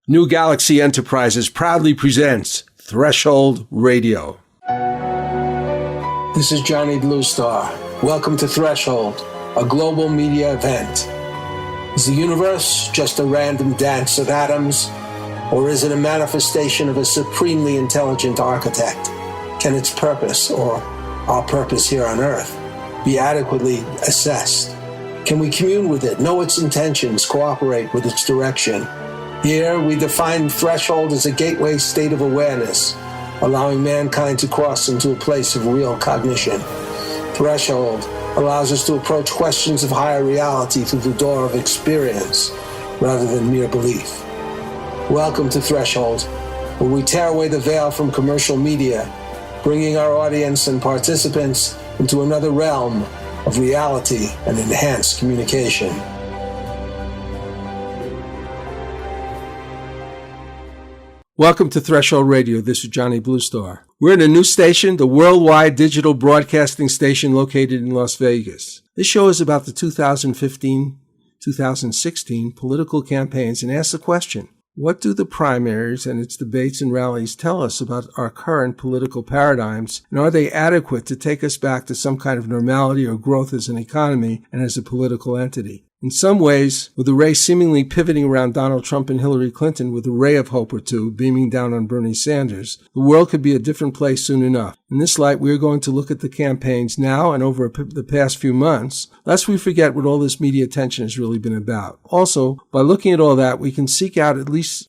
New Galaxy Enterprises proudly presents Threshold Radio. This is Johnny Bluestar. Welcome to Threshold, a global media event. Is the universe just a random dance of atoms, or is it a manifestation of a supremely intelligent architect? Can its purpose, or our purpose here on Earth, be adequately assessed? Can we commune with it, know its intentions, cooperate with its direction? Here, we define threshold as a gateway state of awareness, allowing mankind to cross into a place of real cognition. Threshold allows us to approach questions of higher reality through the door of experience, rather than mere belief. Welcome to Threshold, where we tear away the veil from commercial media, bringing our audience and participants into another realm of reality and enhanced communication. Welcome to Threshold Radio. This is Johnny Bluestar. We're in a new station, the worldwide digital broadcasting station located in Las Vegas. This show is about the 2015-2016 political campaigns and asks the question, what do the primaries and its debates and rallies tell us about our current political paradigms, and are they adequate to take us back to some kind of normality or growth as an economy and as a political entity? In some ways, with the race seemingly pivoting around Donald Trump and Hillary Clinton with a ray of hope or two beaming down on Bernie Sanders, the world could be a different place soon enough. In this light, we are going to look at the campaigns now and over the past few months, lest we forget what all this media attention has really been about. Also, by looking at all that, we can seek out at least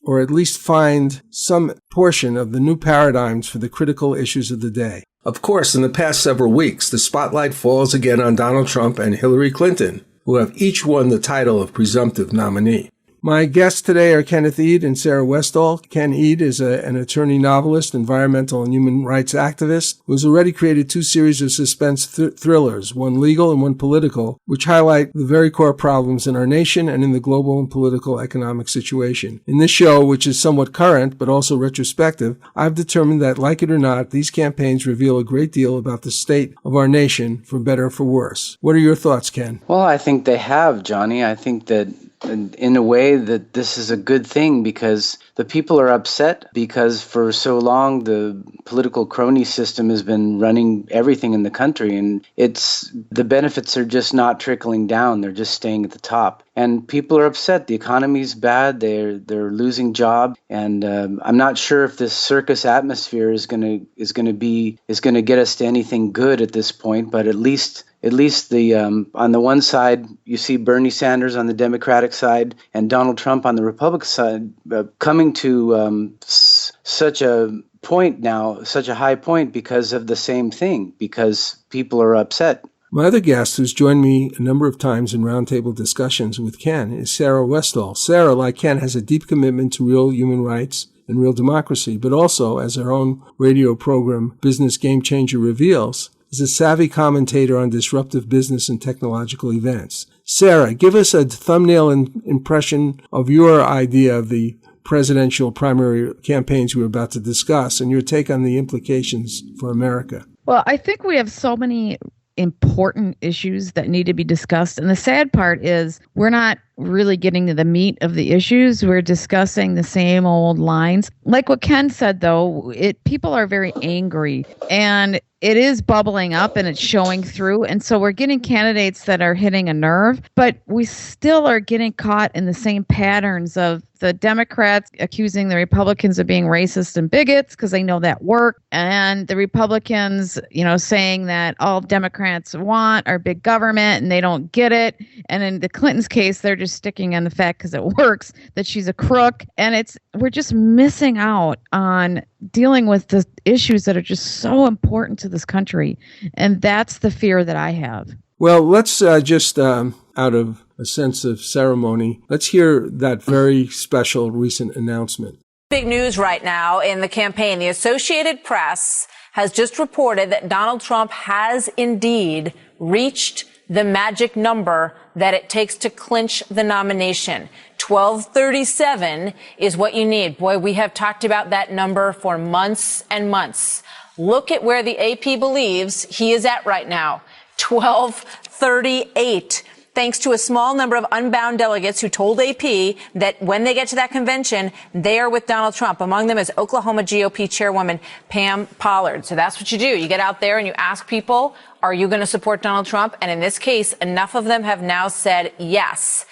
find some portion of the new paradigms for the critical issues of the day. Of course, in the past several weeks, the spotlight falls again on Donald Trump and Hillary Clinton, who have each won the title of presumptive nominee. My guests today are Kenneth Eade and Sarah Westall. Ken Eade is an attorney, novelist, environmental and human rights activist who has already created two series of suspense thrillers, one legal and one political, which highlight the very core problems in our nation and in the global and political economic situation. In this show, which is somewhat current but also retrospective, I've determined that, like it or not, these campaigns reveal a great deal about the state of our nation, for better or for worse. What are your thoughts, Ken? Well, I think they have, Johnny. I think that in a way that this is a good thing because the people are upset because for so long the political crony system has been running everything in the country, and the benefits are just not trickling down. They're just staying at the top. And people are upset. The economy's bad. They're losing jobs, and I'm not sure if this circus atmosphere is going to get us to anything good at this point. But at least the on the one side, you see Bernie Sanders on the Democratic side and Donald Trump on the Republican side coming to such a point now, such a high point because of the same thing, because people are upset. My other guest, who's joined me a number of times in roundtable discussions with Ken, is Sarah Westall. Sarah, like Ken, has a deep commitment to real human rights and real democracy, but also, as her own radio program, Business Game Changer reveals, is a savvy commentator on disruptive business and technological events. Sarah, give us a thumbnail impression of your idea of the presidential primary campaigns we're about to discuss and your take on the implications for America. Well, I think we have so many important issues that need to be discussed. And the sad part is we're not really getting to the meat of the issues. We're discussing the same old lines. Like what Ken said, though, people are very angry and it is bubbling up and it's showing through. And so we're getting candidates that are hitting a nerve, but we still are getting caught in the same patterns of the Democrats accusing the Republicans of being racist and bigots because they know that work. And the Republicans, saying that all Democrats want are big government and they don't get it. And in the Clintons' case, they're just sticking on the fact because it works that she's a crook. And we're just missing out on dealing with the issues that are just so important to this country. And that's the fear that I have. Well, let's just out of a sense of ceremony, let's hear that very special recent announcement. Big news right now in the campaign. The Associated Press has just reported that Donald Trump has indeed reached the magic number that it takes to clinch the nomination. 1237 is what you need. Boy, we have talked about that number for months and months. Look at where the AP believes he is at right now. 1238. thanks to a small number of unbound delegates who told AP that when they get to that convention, they are with Donald Trump. Among them is Oklahoma GOP chairwoman Pam Pollard. So that's what you do. You get out there and you ask people, are you going to support Donald Trump? And in this case, enough of them have now said yes.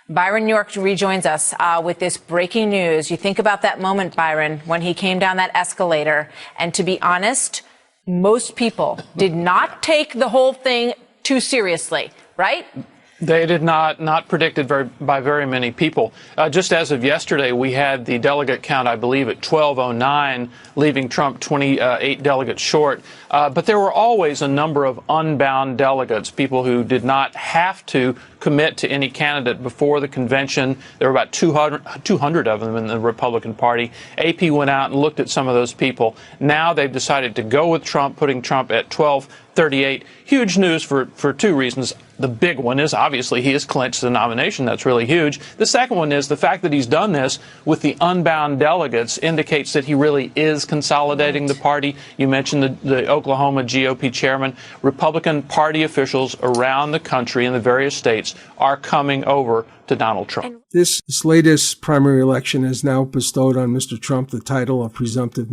Byron York rejoins us with this breaking news. You think about that moment, Byron, when he came down that escalator. And to be honest, most people did not take the whole thing too seriously, right? They did not predicted by very many people. Just as of yesterday, we had the delegate count, I believe, at 1209, leaving Trump 28 delegates short. But there were always a number of unbound delegates, people who did not have to commit to any candidate before the convention. There were about 200 of them in the Republican Party. AP went out and looked at some of those people. Now they've decided to go with Trump, putting Trump at 1238. Huge news for two reasons. The big one is obviously he has clinched the nomination. That's really huge. The second one is the fact that he's done this with the unbound delegates indicates that he really is consolidating the party. You mentioned the Oklahoma GOP chairman. Republican Party officials around the country in the various states are coming over to Donald Trump. This latest primary election has now bestowed on Mr. Trump the title of presumptive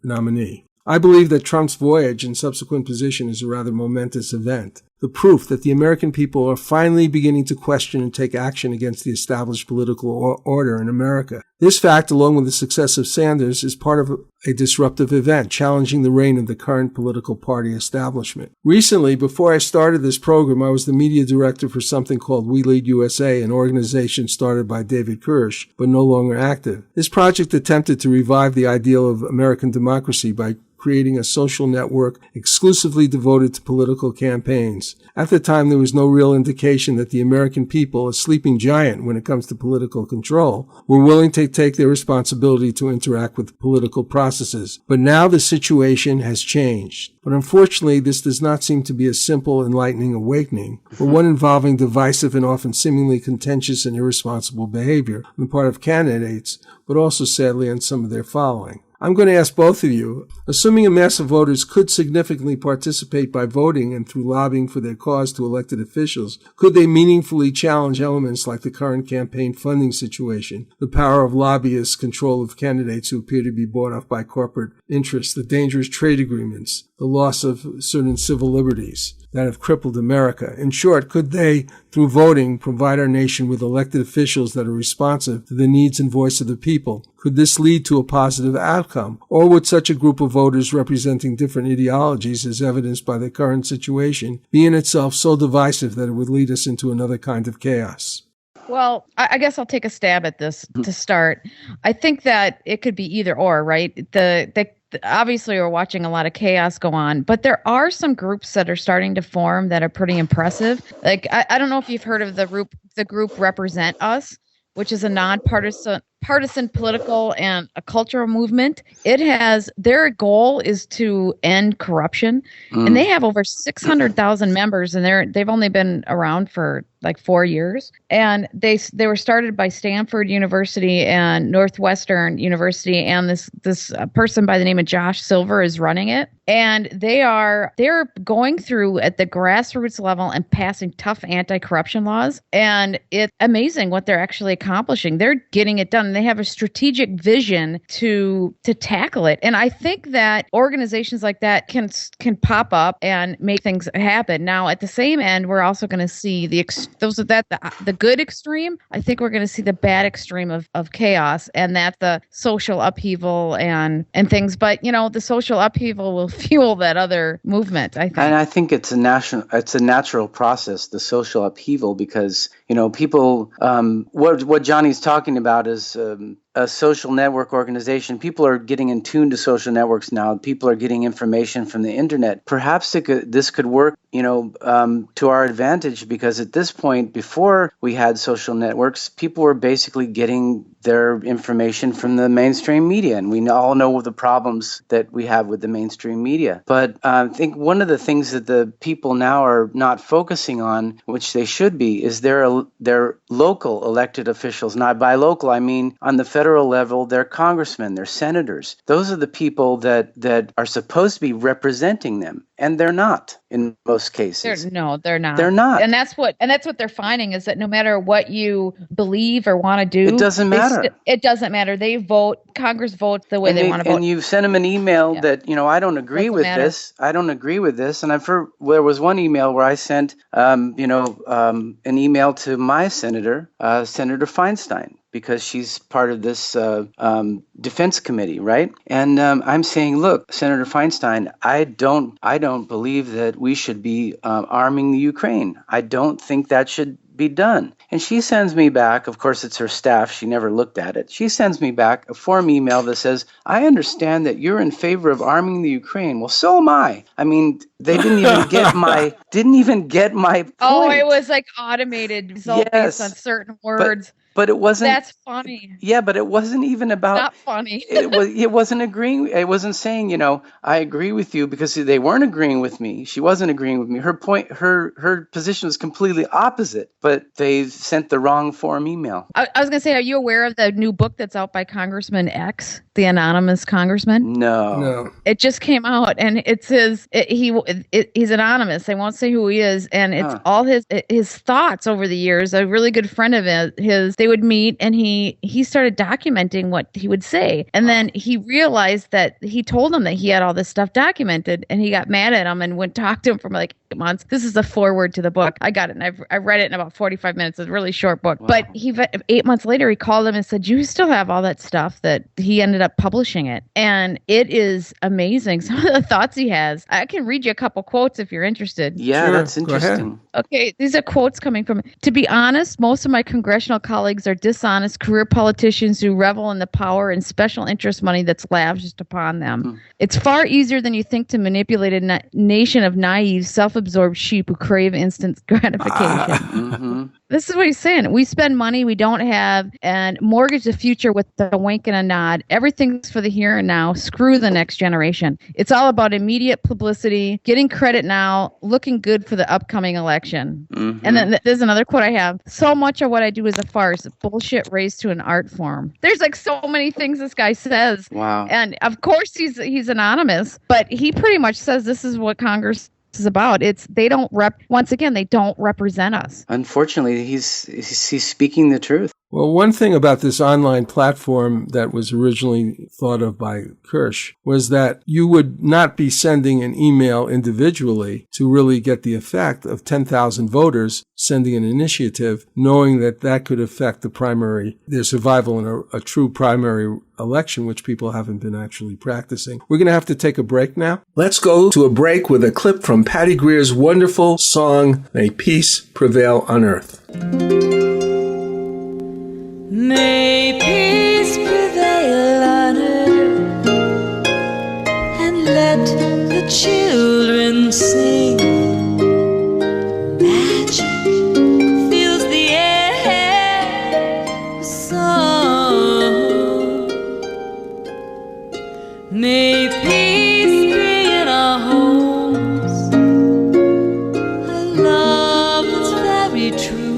nominee. I believe that Trump's voyage and subsequent position is a rather momentous event, the proof that the American people are finally beginning to question and take action against the established political order in America. This fact, along with the success of Sanders, is part of a disruptive event, challenging the reign of the current political party establishment. Recently, before I started this program, I was the media director for something called We Lead USA, an organization started by David Kirsch, but no longer active. This project attempted to revive the ideal of American democracy by creating a social network exclusively devoted to political campaigns. At the time, there was no real indication that the American people, a sleeping giant when it comes to political control, were willing to take their responsibility to interact with political processes. But now the situation has changed. But unfortunately, this does not seem to be a simple, enlightening awakening, but one involving divisive and often seemingly contentious and irresponsible behavior on the part of candidates, but also sadly on some of their following. I'm going to ask both of you, assuming a mass of voters could significantly participate by voting and through lobbying for their cause to elected officials, could they meaningfully challenge elements like the current campaign funding situation, the power of lobbyists' control of candidates who appear to be bought off by corporate interests, the dangerous trade agreements, the loss of certain civil liberties that have crippled America? In short, could they, through voting, provide our nation with elected officials that are responsive to the needs and voice of the people? Could this lead to a positive outcome? Or would such a group of voters representing different ideologies, as evidenced by the current situation, be in itself so divisive that it would lead us into another kind of chaos? Well, I guess I'll take a stab at this to start. I think that it could be either or, right? Obviously, we're watching a lot of chaos go on, but there are some groups that are starting to form that are pretty impressive. Like, I don't know if you've heard of the group Represent Us, which is a nonpartisan political and a cultural movement. Their goal is to end corruption, and they have over 600,000 members, and they've only been around for like 4 years. And they were started by Stanford University and Northwestern University, and this person by the name of Josh Silver is running it. And they're going through at the grassroots level and passing tough anti-corruption laws. And it's amazing what they're actually accomplishing. They're getting it done. And they have a strategic vision to tackle it. And I think that organizations like that can pop up and make things happen. Now, at the same end, we're also going to see the good extreme. I think we're going to see the bad extreme of chaos, and that's the social upheaval and things. But the social upheaval will fuel that other movement, I think. And I think it's a natural process, the social upheaval, because people. What Johnny's talking about is a social network organization. People are getting in tune to social networks now. People are getting information from the internet. Perhaps this could work, to our advantage, because at this point, before we had social networks, people were basically getting their information from the mainstream media, and we all know the problems that we have with the mainstream media. But I think one of the things that the people now are not focusing on, which they should be, is their local elected officials. Not by local, I mean on the federal level, their congressmen, their senators. Those are the people that are supposed to be representing them. and they're not in most cases. They're not. They're not. And that's what they're finding, is that no matter what you believe or want to do, it doesn't matter. It doesn't matter. They vote. Congress votes the way they want to vote. And you send them an email that, I don't agree with this. I don't agree with this. And there was one email where I sent, an email to my senator, Senator Feinstein, because she's part of this defense committee, right? And I'm saying, look, Senator Feinstein, I don't believe that we should be arming the Ukraine. I don't think that should be done. And she sends me back, of course it's her staff, she never looked at it. She sends me back a form email that says, I understand that you're in favor of arming the Ukraine. Well, so am I. I mean, they didn't even get my point. Oh, it was like automated result based on certain words. But it wasn't. That's funny. Yeah, but it wasn't even about. Not funny. It wasn't agreeing. It wasn't saying, I agree with you, because they weren't agreeing with me. She wasn't agreeing with me. Her point, her position was completely opposite. But they sent the wrong form email. I was going to say, are you aware of the new book that's out by Congressman X, the anonymous congressman? No. It just came out, and it says he's anonymous. They won't say who he is, and it's all his thoughts over the years. A really good friend of his. They would meet, and he started documenting what he would say. And then he realized that he told him that he had all this stuff documented, and he got mad at him and went talk to him for like 8 months. This is the foreword to the book. I got it, and I read it in about 45 minutes. It's a really short book. Wow. But 8 months later, he called him and said, you still have all that stuff, that he ended up publishing it. And it is amazing. Some of the thoughts he has. I can read you a couple quotes if you're interested. Yeah, sure, that's interesting. Okay, these are quotes coming from, to be honest, most of my congressional colleagues are dishonest career politicians who revel in the power and special interest money that's lavished upon them. It's far easier than you think to manipulate a nation of naive, self-absorbed sheep who crave instant gratification. This is what he's saying. We spend money we don't have and mortgage the future with a wink and a nod. Everything's for the here and now. Screw the next generation. It's all about immediate publicity, getting credit now, looking good for the upcoming election. And then there's another quote I have. So much of what I do is a farce. Bullshit raised to an art form. There's like so many things this guy says. Wow. And of course he's anonymous, but he pretty much says this is what Congress is about. They don't represent us. Unfortunately, he's speaking the truth. Well, one thing about this online platform that was originally thought of by Kirsch was that you would not be sending an email individually to really get the effect of 10,000 voters sending an initiative, knowing that could affect their survival in a true primary election, which people haven't been actually practicing. We're going to have to take a break now. Let's go to a break with a clip from Patty Greer's wonderful song, May Peace Prevail on Earth. May peace prevail on earth, and let the children sing. Magic fills the air with song. May peace be in our homes, a love that's very true.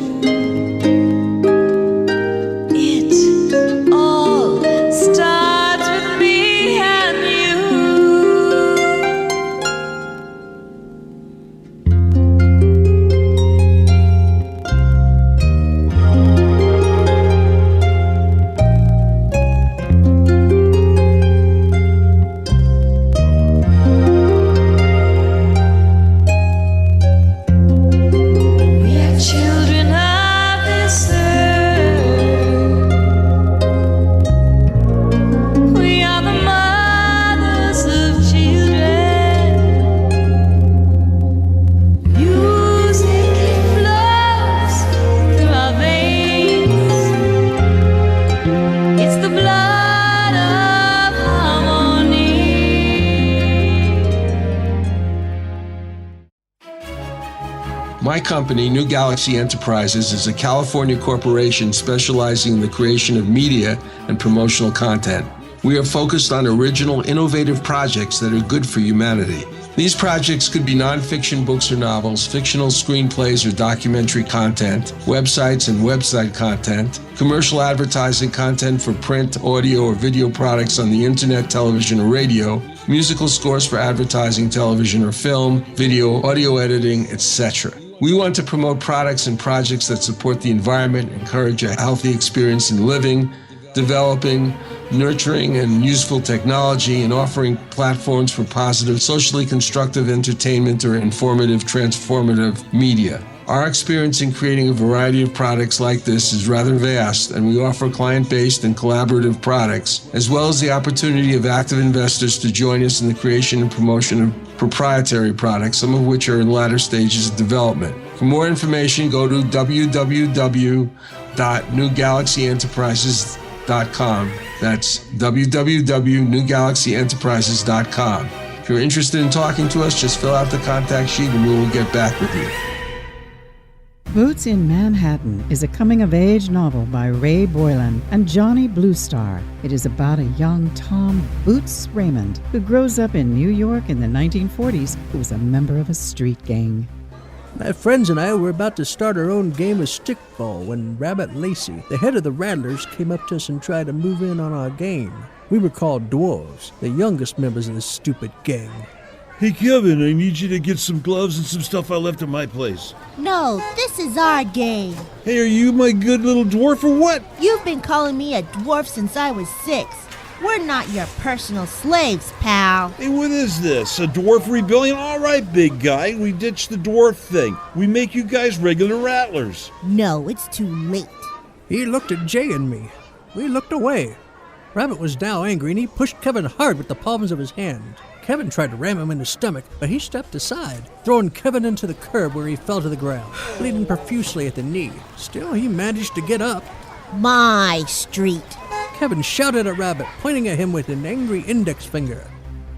My company, New Galaxy Enterprises, is a California corporation specializing in the creation of media and promotional content. We are focused on original, innovative projects that are good for humanity. These projects could be nonfiction books or novels, fictional screenplays or documentary content, websites and website content, commercial advertising content for print, audio, or video products on the internet, television, or radio, musical scores for advertising, television, or film, video, audio editing, etc. We want to promote products and projects that support the environment, encourage a healthy experience in living, developing, nurturing, and useful technology, and offering platforms for positive, socially constructive entertainment or informative, transformative media. Our experience in creating a variety of products like this is rather vast, and we offer client-based and collaborative products, as well as the opportunity of active investors to join us in the creation and promotion of proprietary products, some of which are in latter stages of development. For more information, go to www.newgalaxyenterprises.com. That's www.newgalaxyenterprises.com. If you're interested in talking to us, just fill out the contact sheet and we will get back with you. Boots in Manhattan is a coming-of-age novel by Ray Boylan and Johnny Bluestar. It is about a young Tom Boots Raymond who grows up in New York in the 1940s who was a member of a street gang. My friends and I were about to start our own game of stickball when Rabbit Lacey, the head of the Rattlers, came up to us and tried to move in on our game. We were called dwarves, the youngest members of this stupid gang. Hey, Kevin, I need you to get some gloves and some stuff I left at my place. No, this is our game. Hey, are you my good little dwarf or what? You've been calling me a dwarf since I was 6. We're not your personal slaves, pal. Hey, what is this? A dwarf rebellion? All right, big guy. We ditched the dwarf thing. We make you guys regular rattlers. No, it's too late. He looked at Jay and me. We looked away. Rabbit was now angry and he pushed Kevin hard with the palms of his hand. Kevin tried to ram him in the stomach, but he stepped aside, throwing Kevin into the curb where he fell to the ground, bleeding profusely at the knee. Still, he managed to get up. My street. Kevin shouted at Rabbit, pointing at him with an angry index finger.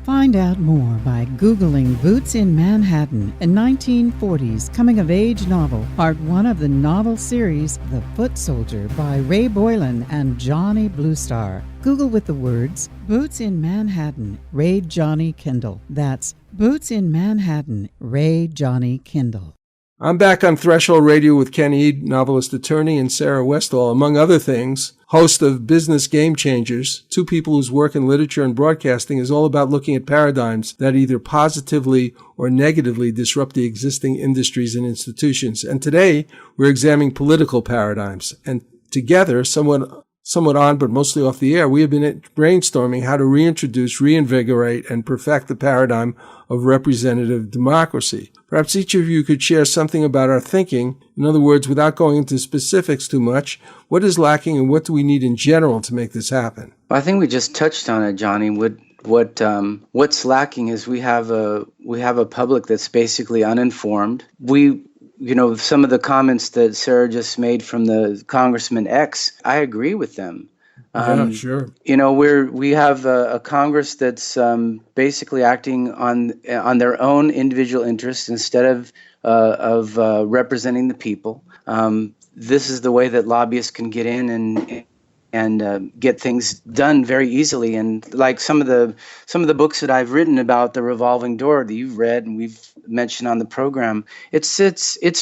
Find out more by Googling Boots in Manhattan, a 1940s coming-of-age novel, part 1 of the novel series The Foot Soldier by Ray Boylan and Johnny Bluestar. Google with the words, Boots in Manhattan, Ray Johnny Kindle. That's Boots in Manhattan, Ray Johnny Kindle. I'm back on Threshold Radio with Ken Eade, novelist attorney, and Sarah Westall, among other things, host of Business Game Changers, two people whose work in literature and broadcasting is all about looking at paradigms that either positively or negatively disrupt the existing industries and institutions. And today, we're examining political paradigms. And together, somewhat on but mostly off the air, we have been brainstorming how to reintroduce, reinvigorate, and perfect the paradigm of representative democracy. Perhaps each of you could share something about our thinking. In other words, without going into specifics too much, what is lacking and what do we need in general to make this happen? I think we just touched on it, Johnny. What's lacking is we have a public that's basically uninformed. Some of the comments that Sarah just made from the Congressman X, I agree with them. Yeah, sure. We have a Congress that's basically acting on their own individual interests instead of representing the people. This is the way that lobbyists can get in and get things done very easily. And like some of the books that I've written about the revolving door that you've read and we've mentioned on the program, it's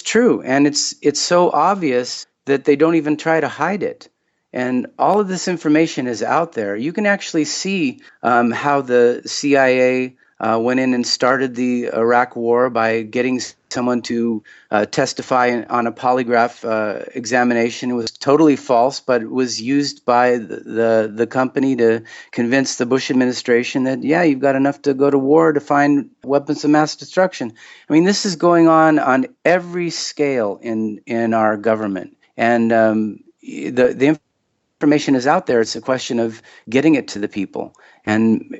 true, and it's so obvious that they don't even try to hide it. And all of this information is out there. You can actually see how the CIA went in and started the Iraq War by getting someone to testify on a polygraph examination. It was totally false, but it was used by the company to convince the Bush administration that, yeah, you've got enough to go to war to find weapons of mass destruction. I mean, this is going on every scale in our government. And the information is out there. It's a question of getting it to the people and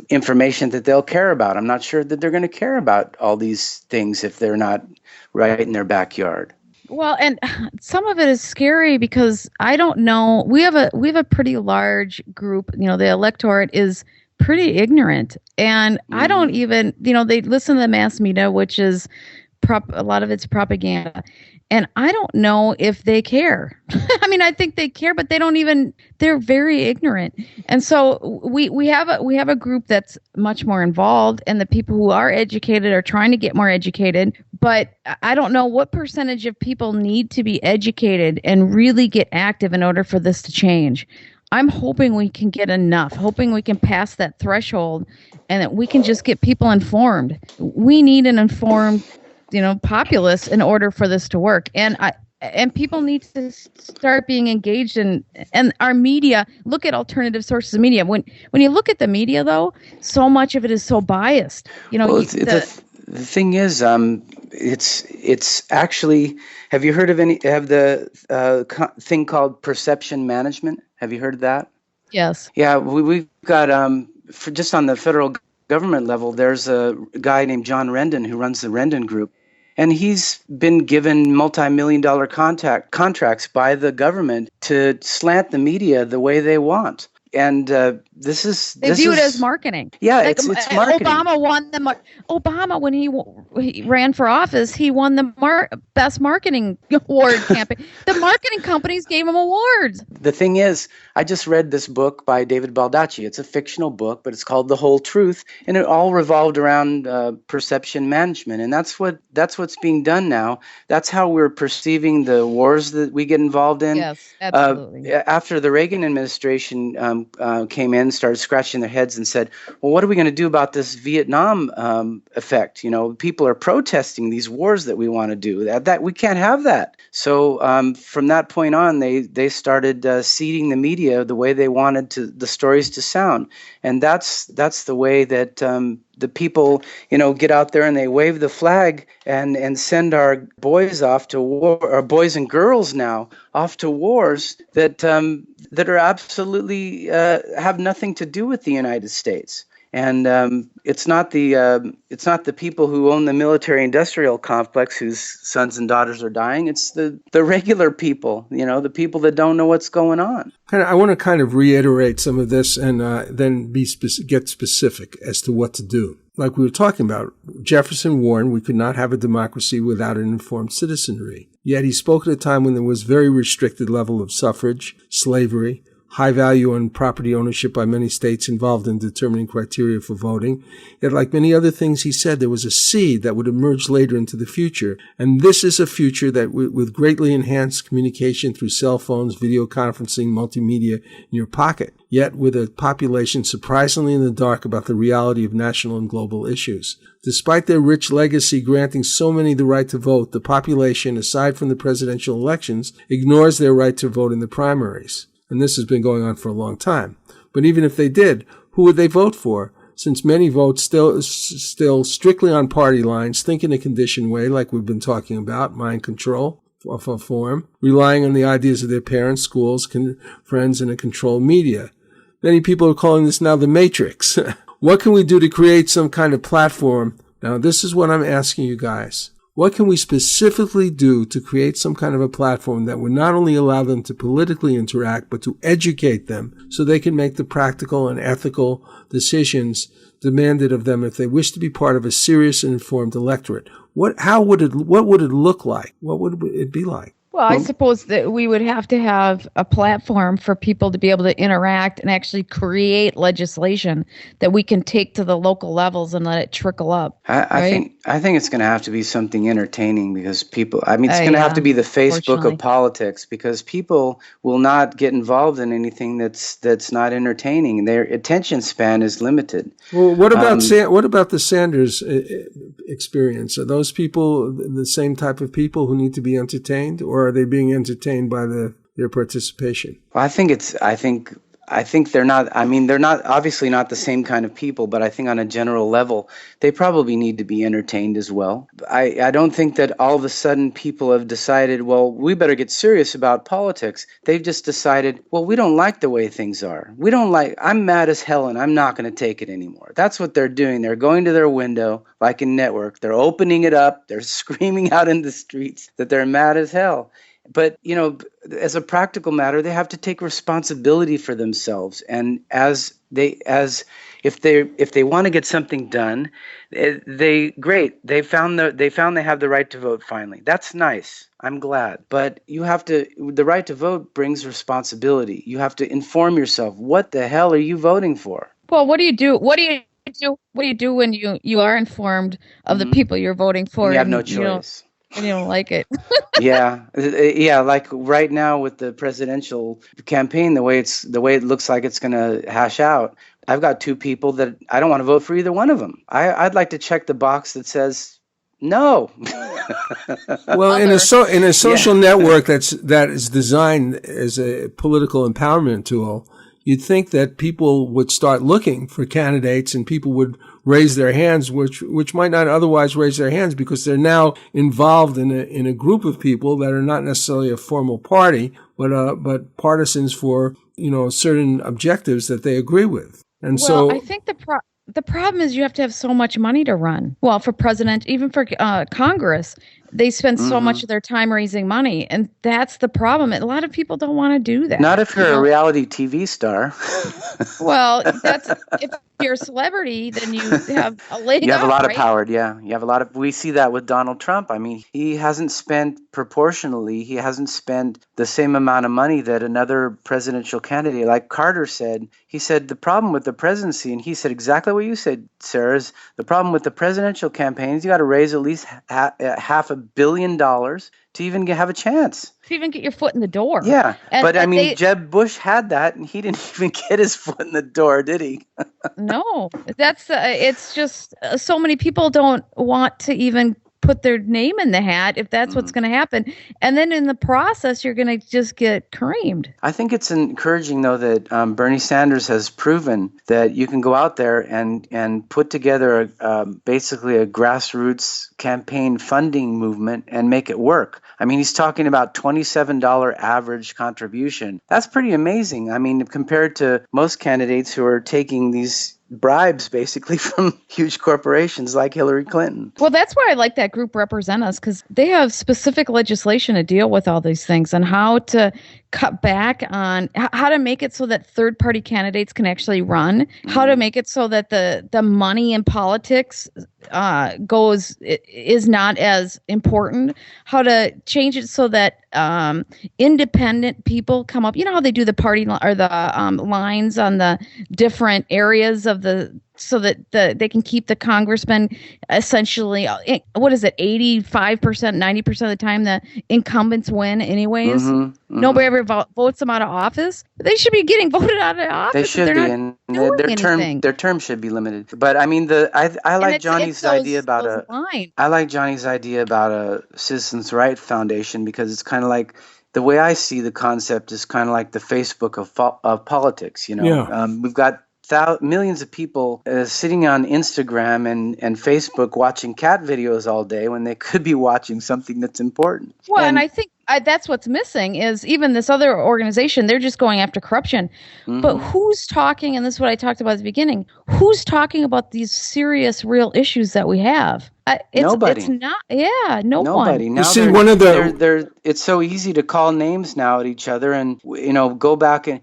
information that they'll care about. I'm not sure that they're going to care about all these things if they're not right in their backyard. Well, and some of it is scary because I don't know. We have a pretty large group. The electorate is pretty ignorant, and I don't even. They listen to the mass media, which is a lot of it's propaganda. And I don't know if they care. I mean, I think they care, but they're very ignorant. And so we have a group that's much more involved, and the people who are educated are trying to get more educated. But I don't know what percentage of people need to be educated and really get active in order for this to change. I'm hoping we can get enough, hoping we can pass that threshold and that we can just get people informed. We need an informed populace in order for this to work. And people need to start being engaged in, and our media, look at alternative sources of media. When you look at the media, though, so much of it is so biased. The thing is, it's actually, have you heard of the thing called perception management? Have you heard of that? Yes. Yeah, we've got, for just on the federal government level, there's a guy named John Rendon who runs the Rendon Group. And he's been given multi-million-dollar contracts by the government to slant the media the way they want. And they view it as marketing. Yeah, it's marketing. Obama won Obama when he ran for office. He won the best marketing award campaign. The marketing companies gave him awards. The thing is, I just read this book by David Baldacci. It's a fictional book, but it's called The Whole Truth, and it all revolved around perception management. And that's what's being done now. That's how we're perceiving the wars that we get involved in. Yes, absolutely. After the Reagan administration came in, started scratching their heads and said, well, what are we going to do about this Vietnam effect? People are protesting these wars that we want to do. That we can't have that. So from that point on, they started seeding the media the way they wanted the stories to sound. And that's the way that the people, get out there and they wave the flag and send our boys off to war, our boys and girls now off to wars that are absolutely have nothing to do with the United States. And it's not the people who own the military-industrial complex whose sons and daughters are dying. It's the regular people, the people that don't know what's going on. I want to kind of reiterate some of this and then get specific as to what to do. Like we were talking about, Jefferson warned we could not have a democracy without an informed citizenry. Yet he spoke at a time when there was very restricted level of suffrage, slavery, high value on property ownership by many states involved in determining criteria for voting. Yet, like many other things he said, there was a seed that would emerge later into the future. And this is a future that with greatly enhanced communication through cell phones, video conferencing, multimedia in your pocket, yet with a population surprisingly in the dark about the reality of national and global issues. Despite their rich legacy granting so many the right to vote, the population, aside from the presidential elections, ignores their right to vote in the primaries. And this has been going on for a long time. But even if they did, who would they vote for? Since many vote still strictly on party lines, think in a conditioned way, like we've been talking about, mind control of a form, relying on the ideas of their parents, schools, friends, and a controlled media. Many people are calling this now the matrix. What can we do to create some kind of platform? Now, this is what I'm asking you guys. What can we specifically do to create some kind of a platform that would not only allow them to politically interact, but to educate them so they can make the practical and ethical decisions demanded of them if they wish to be part of a serious and informed electorate? What would it look like? What would it be like? Well, I suppose that we would have to have a platform for people to be able to interact and actually create legislation that we can take to the local levels and let it trickle up. I think it's going to have to be something entertaining because people, it's going to have to be the Facebook of politics because people will not get involved in anything that's not entertaining. Their attention span is limited. Well, what about the Sanders experience? Are those people the same type of people who need to be entertained, or are they being entertained by their participation? Well, I think they're not. They're not obviously not the same kind of people, but I think on a general level, they probably need to be entertained as well. I don't think that all of a sudden people have decided, well, we better get serious about politics. They've just decided, well, we don't like the way things are. I'm mad as hell and I'm not going to take it anymore. That's what they're doing. They're going to their window, like in Network. They're opening it up. They're screaming out in the streets that they're mad as hell. But, as a practical matter, they have to take responsibility for themselves. And if they want to get something done, they found they have the right to vote finally. That's nice. I'm glad. But the right to vote brings responsibility. You have to inform yourself. What the hell are you voting for? Well, what do you do? What do you do when you are informed of the people you're voting for You have no and choice. you don't like it? Yeah. Like right now with the presidential campaign, the way it looks like it's going to hash out, I've got two people that I don't want to vote for either one of them. I'd like to check the box that says no. Well, in a social network that is designed as a political empowerment tool, you'd think that people would start looking for candidates and people would raise their hands, which might not otherwise raise their hands because they're now involved in a group of people that are not necessarily a formal party, but partisans for, certain objectives that they agree with. And so I think the problem is you have to have so much money to run. Well, for president, even for Congress, they spend so much of their time raising money, and that's the problem. A lot of people don't want to do that. Not if you're a reality TV star. Well, if you're a celebrity, then you have a leg You have a lot right? of power, yeah. You have a lot of. We see that with Donald Trump. I mean, he hasn't spent the same amount of money that another presidential candidate, like Carter, said. He said the problem with the presidency, and he said exactly what you said, Sarah, is the problem with the presidential campaigns. You got to raise at least $500 million to even have a chance. To even get your foot in the door. Yeah, but I mean, Jeb Bush had that, and he didn't even get his foot in the door, did he? No, it's just so many people don't want to even put their name in the hat if that's what's going to happen. And then in the process, you're going to just get creamed. I think it's encouraging, though, that Bernie Sanders has proven that you can go out there and put together basically a grassroots campaign funding movement and make it work. I mean, he's talking about $27 average contribution. That's pretty amazing. I mean, compared to most candidates who are taking these bribes basically from huge corporations like Hillary Clinton. Well, that's why I like that group Represent Us, because they have specific legislation to deal with all these things and how to cut back on how to make it so that third-party candidates can actually run, how to make it so that the money in politics is not as important, how to change it so that independent people come up. You know how they do the party or the lines on the different areas of so that they can keep the congressman essentially, 85%, 90% of the time the incumbents win anyways. Nobody ever votes them out of office. They should be getting voted out of office. They should be, and their term should be limited. But I mean, I like Johnny's idea about a citizens' right foundation, because it's kind of like, the way I see the concept is kind of like the Facebook of politics. We've got millions of people sitting on Instagram and Facebook watching cat videos all day when they could be watching something that's important. Well, and I think that's what's missing is even this other organization, they're just going after corruption. But who's talking, and this is what I talked about at the beginning, who's talking about these serious, real issues that we have? Nobody. It's not. Yeah, no Nobody. one. Now see, it's so easy to call names now at each other and go back, and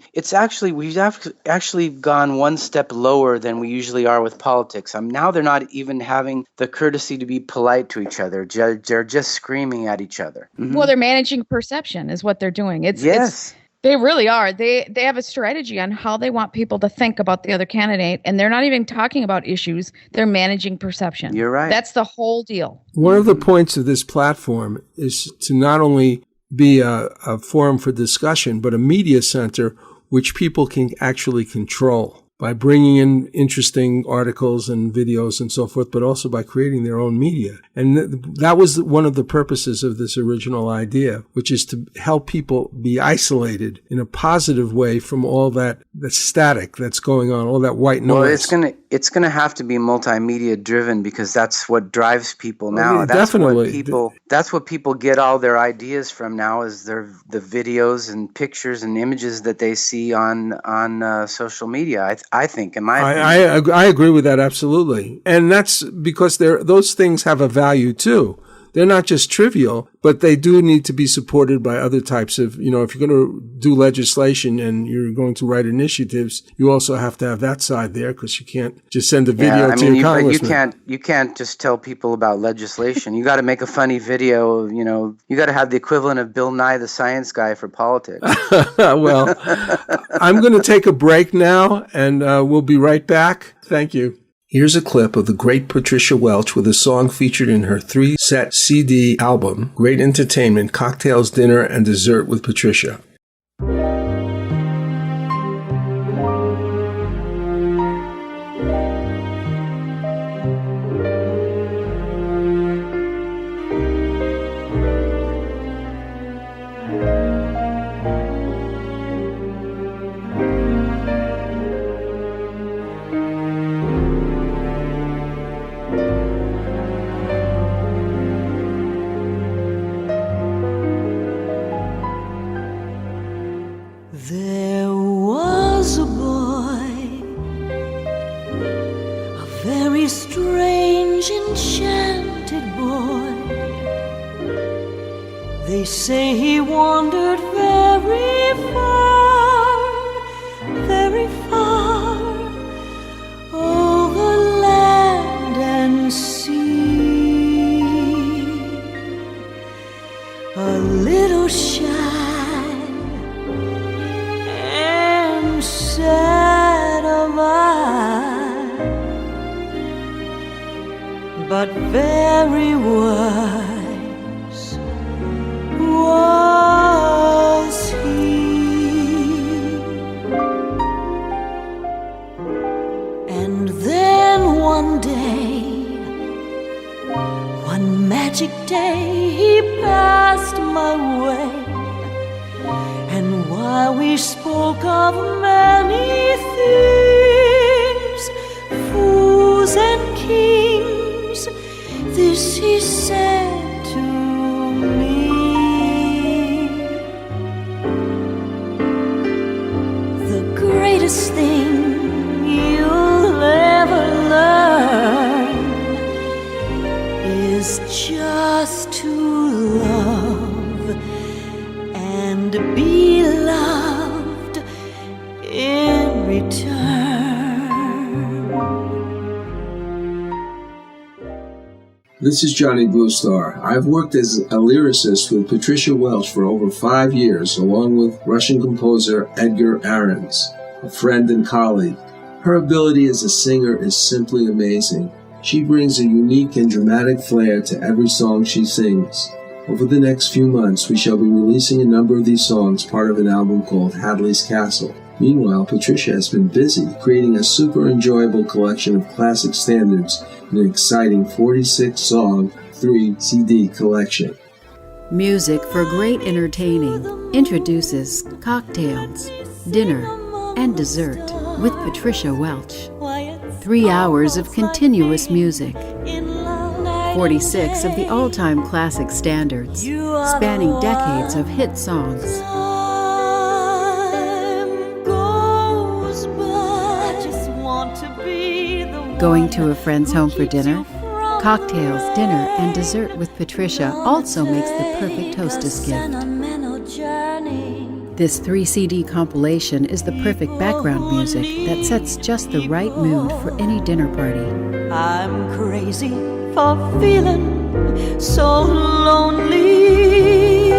we've actually gone one step lower than we usually are with politics. Now they're not even having the courtesy to be polite to each other. They're just screaming at each other. Well, they're managing perception is what they're doing. They really are. They have a strategy on how they want people to think about the other candidate, and they're not even talking about issues. They're managing perception. You're right. That's the whole deal. One of the points of this platform is to not only be a forum for discussion, but a media center which people can actually control by bringing in interesting articles and videos and so forth, but also by creating their own media. And that was one of the purposes of this original idea, which is to help people be isolated in a positive way from all the static that's going on, all that white noise. Well, it's gonna have to be multimedia driven, because that's what drives people now. Yeah, that's definitely. That's what people get all their ideas from now, is the videos and pictures and images that they see on social media. I think, in my opinion. I agree with that absolutely, and that's because those things have a value too. they're not just trivial, but they do need to be supported by other types of, if you're going to do legislation and you're going to write initiatives, you also have to have that side there, because you can't just send a video to your congressman. You can't just tell people about legislation. You got to make a funny video. You got to have the equivalent of Bill Nye the Science Guy for politics. Well, I'm going to take a break now, and we'll be right back. Thank you. Here's a clip of the great Patricia Welch with a song featured in her 3-set CD album, Great Entertainment, Cocktails, Dinner, and Dessert with Patricia. There was a boy, a very strange, enchanted boy. They say he wandered very far, over land and sea. A little shy, sad of eye, but very wise was he. And then one day, one magic day, he passed my way. And while we spoke of many things, fools and kings, this he said to me: the greatest thing you'll ever learn is just to love and be loved in return. This is Johnny Bluestar. I've worked as a lyricist with Patricia Welch for over 5 years, along with Russian composer Edgar Ahrens, a friend and colleague. Her ability as a singer is simply amazing. She brings a unique and dramatic flair to every song she sings. Over the next few months, we shall be releasing a number of these songs, part of an album called Hadley's Castle. Meanwhile, Patricia has been busy creating a super enjoyable collection of classic standards in an exciting 46-song, 3-CD collection. Music for Great Entertaining introduces Cocktails, Dinner, and Dessert with Patricia Welch. 3 hours of continuous music. 46 of the all-time classic standards, spanning decades of hit songs. Going to a friend's home for dinner? Cocktails, Dinner, and Dessert with Patricia also makes the perfect hostess gift. This 3-CD compilation is the perfect background music that sets just the right mood for any dinner party. I'm crazy for feeling so lonely.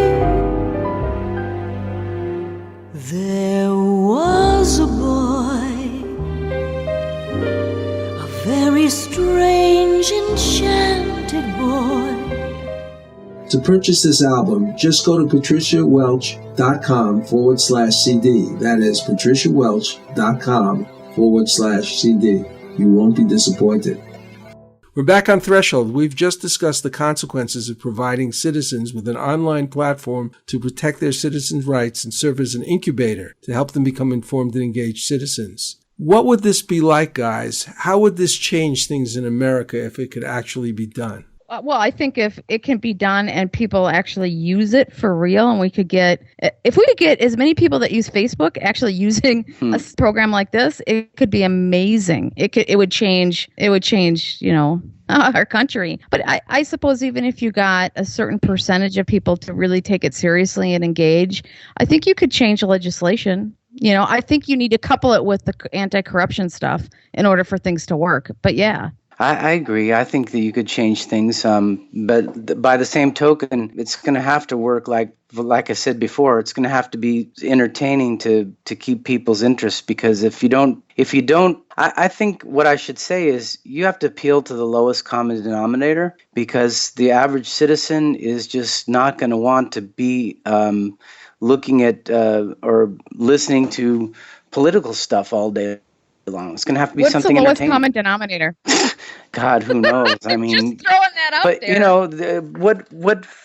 There was a boy, a very strange, enchanted boy. To purchase this album, just go to patriciawelch.com/CD. That is patriciawelch.com/CD. You won't be disappointed. We're back on Threshold. We've just discussed the consequences of providing citizens with an online platform to protect their citizens' rights and serve as an incubator to help them become informed and engaged citizens. What would this be like, guys? How would this change things in America if it could actually be done? Well, I think if it can be done and people actually use it for real, and if we could get as many people that use Facebook actually using a program like this, it could be amazing. It would change, our country. But I suppose even if you got a certain percentage of people to really take it seriously and engage, I think you could change the legislation. I think you need to couple it with the anti-corruption stuff in order for things to work. But yeah. I agree. I think that you could change things, but by the same token, it's going to have to work like I said before. It's going to have to be entertaining to keep people's interest. Because if you don't, I think what I should say is you have to appeal to the lowest common denominator, because the average citizen is just not going to want to be looking at or listening to political stuff all day long. It's going to have to be something entertaining. What's the lowest common denominator? God, who knows? I mean, just throwing that out there.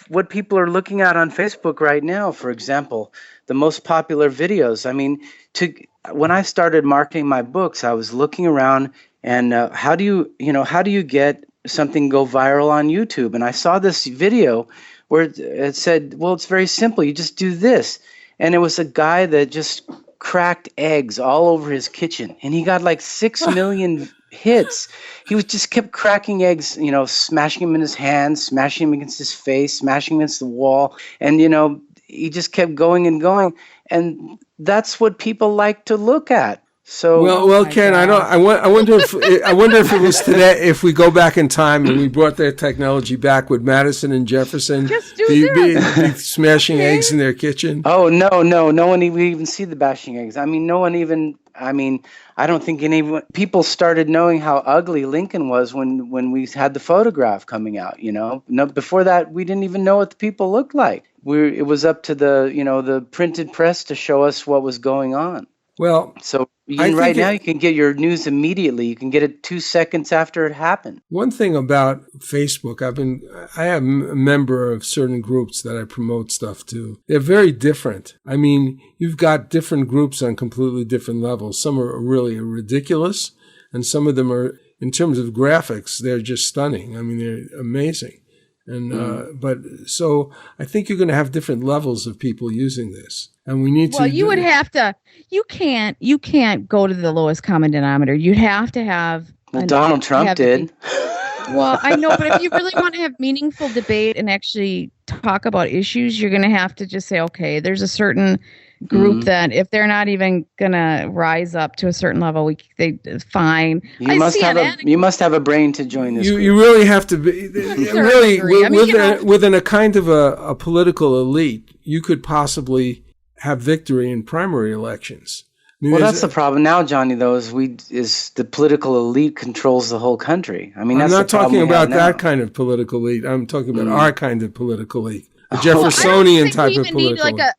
What people are looking at on Facebook right now, for example, the most popular videos. I mean, when I started marketing my books, I was looking around and how do you get something go viral on YouTube? And I saw this video where it said, well, it's very simple. You just do this. And it was a guy that just cracked eggs all over his kitchen, and he got like 6 million hits. He just kept cracking eggs, smashing them in his hands, smashing them against his face, smashing them against the wall, and he just kept going and going, and that's what people like to look at. So well, Ken, I wonder if it was today. If we go back in time and we brought their technology back, would Madison and Jefferson be smashing eggs in their kitchen? Oh no one would even see the bashing eggs. I mean, I don't think people started knowing how ugly Lincoln was when we had the photograph coming out. No, before that we didn't even know what the people looked like. It was up to the printed press to show us what was going on. Well, so right now you can get your news immediately. You can get it 2 seconds after it happened. One thing about Facebook, I am a member of certain groups that I promote stuff to. They're very different. I mean, you've got different groups on completely different levels. Some are really ridiculous, and some of them are, in terms of graphics, they're just stunning. I mean, they're amazing. And but so I think you're going to have different levels of people using this, and we need to. Well, you would have to. You can't go to the lowest common denominator. You'd have to have. Well, Donald Trump did. Well, I know, but if you really want to have meaningful debate and actually talk about issues, you're going to have to just say, okay, there's a certain group that if they're not even going to rise up to a certain level, fine. You must have a brain to join this group. You really have to be really within a kind of a political elite. You could possibly have victory in primary elections. Well, that's the problem now, Johnny. Though, is the political elite controls the whole country. I mean, that's I'm not the problem talking about that now. kind of political elite. I'm talking about our kind of political elite. A Jeffersonian type of political.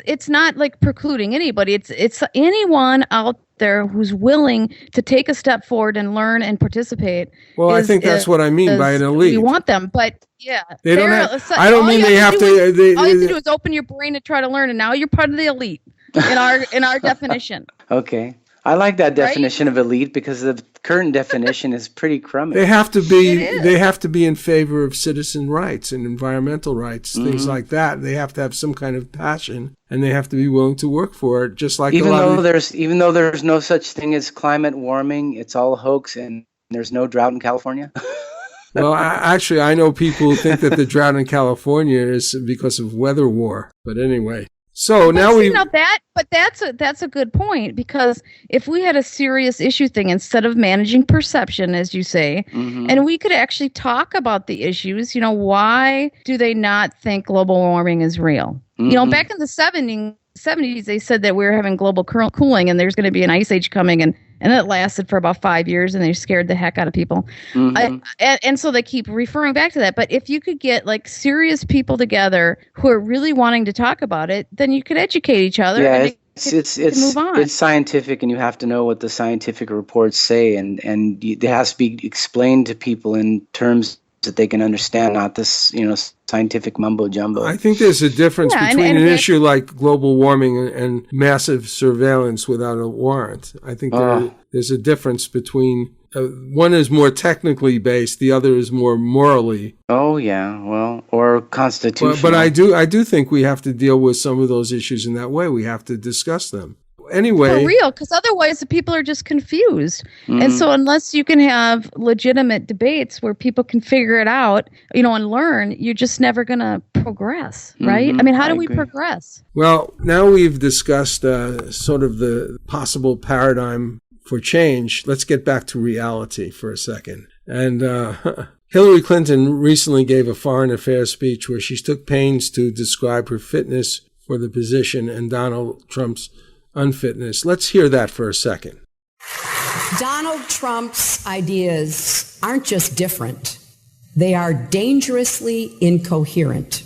It's not like precluding anybody. It's anyone out there who's willing to take a step forward and learn and participate. Well, I think that's what I mean by an elite. We want them, but yeah, they don't have. I don't mean they have to. All you have to do is open your brain and try to learn, and now you're part of the elite in our definition. Okay. I like that definition of elite because the current definition is pretty crummy. They have to be. They have to be in favor of citizen rights and environmental rights, things like that. They have to have some kind of passion, and they have to be willing to work for it. Just like even though there's no such thing as climate warming, it's all a hoax, and there's no drought in California. Well, actually, I know people who think that the drought in California is because of weather war. But anyway. So that's a good point, because if we had a serious issue thing instead of managing perception, as you say, and we could actually talk about the issues, why do they not think global warming is real? Back in the 70s, they said that we were having global cooling and there's going to be an ice age coming, and it lasted for about 5 years, and they scared the heck out of people. And so they keep referring back to that. But if you could get like serious people together who are really wanting to talk about it, then you could educate each other. Yeah, and move on. It's scientific, and you have to know what the scientific reports say, and it has to be explained to people in terms that they can understand, not this, scientific mumbo jumbo. I think there's a difference between an issue like global warming and massive surveillance without a warrant. I think there's a difference between one is more technically based, the other is more morally. Oh yeah, well, or constitutional. But I do think we have to deal with some of those issues in that way. We have to discuss them. Anyway, for real, because otherwise the people are just confused. And so unless you can have legitimate debates where people can figure it out, and learn, you're just never going to progress, right? I mean, how do we progress? Well, now we've discussed sort of the possible paradigm for change. Let's get back to reality for a second. And Hillary Clinton recently gave a foreign affairs speech where she took pains to describe her fitness for the position and Donald Trump's unfitness. Let's hear that for a second. Donald Trump's ideas aren't just different. They are dangerously incoherent.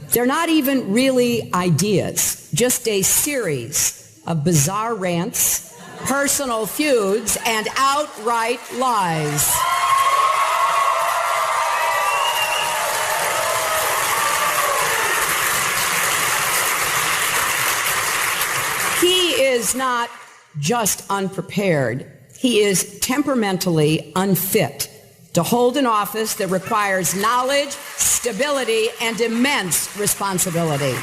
They're not even really ideas, just a series of bizarre rants, personal feuds, and outright lies. He is not just unprepared. He is temperamentally unfit to hold an office that requires knowledge, stability, and immense responsibility.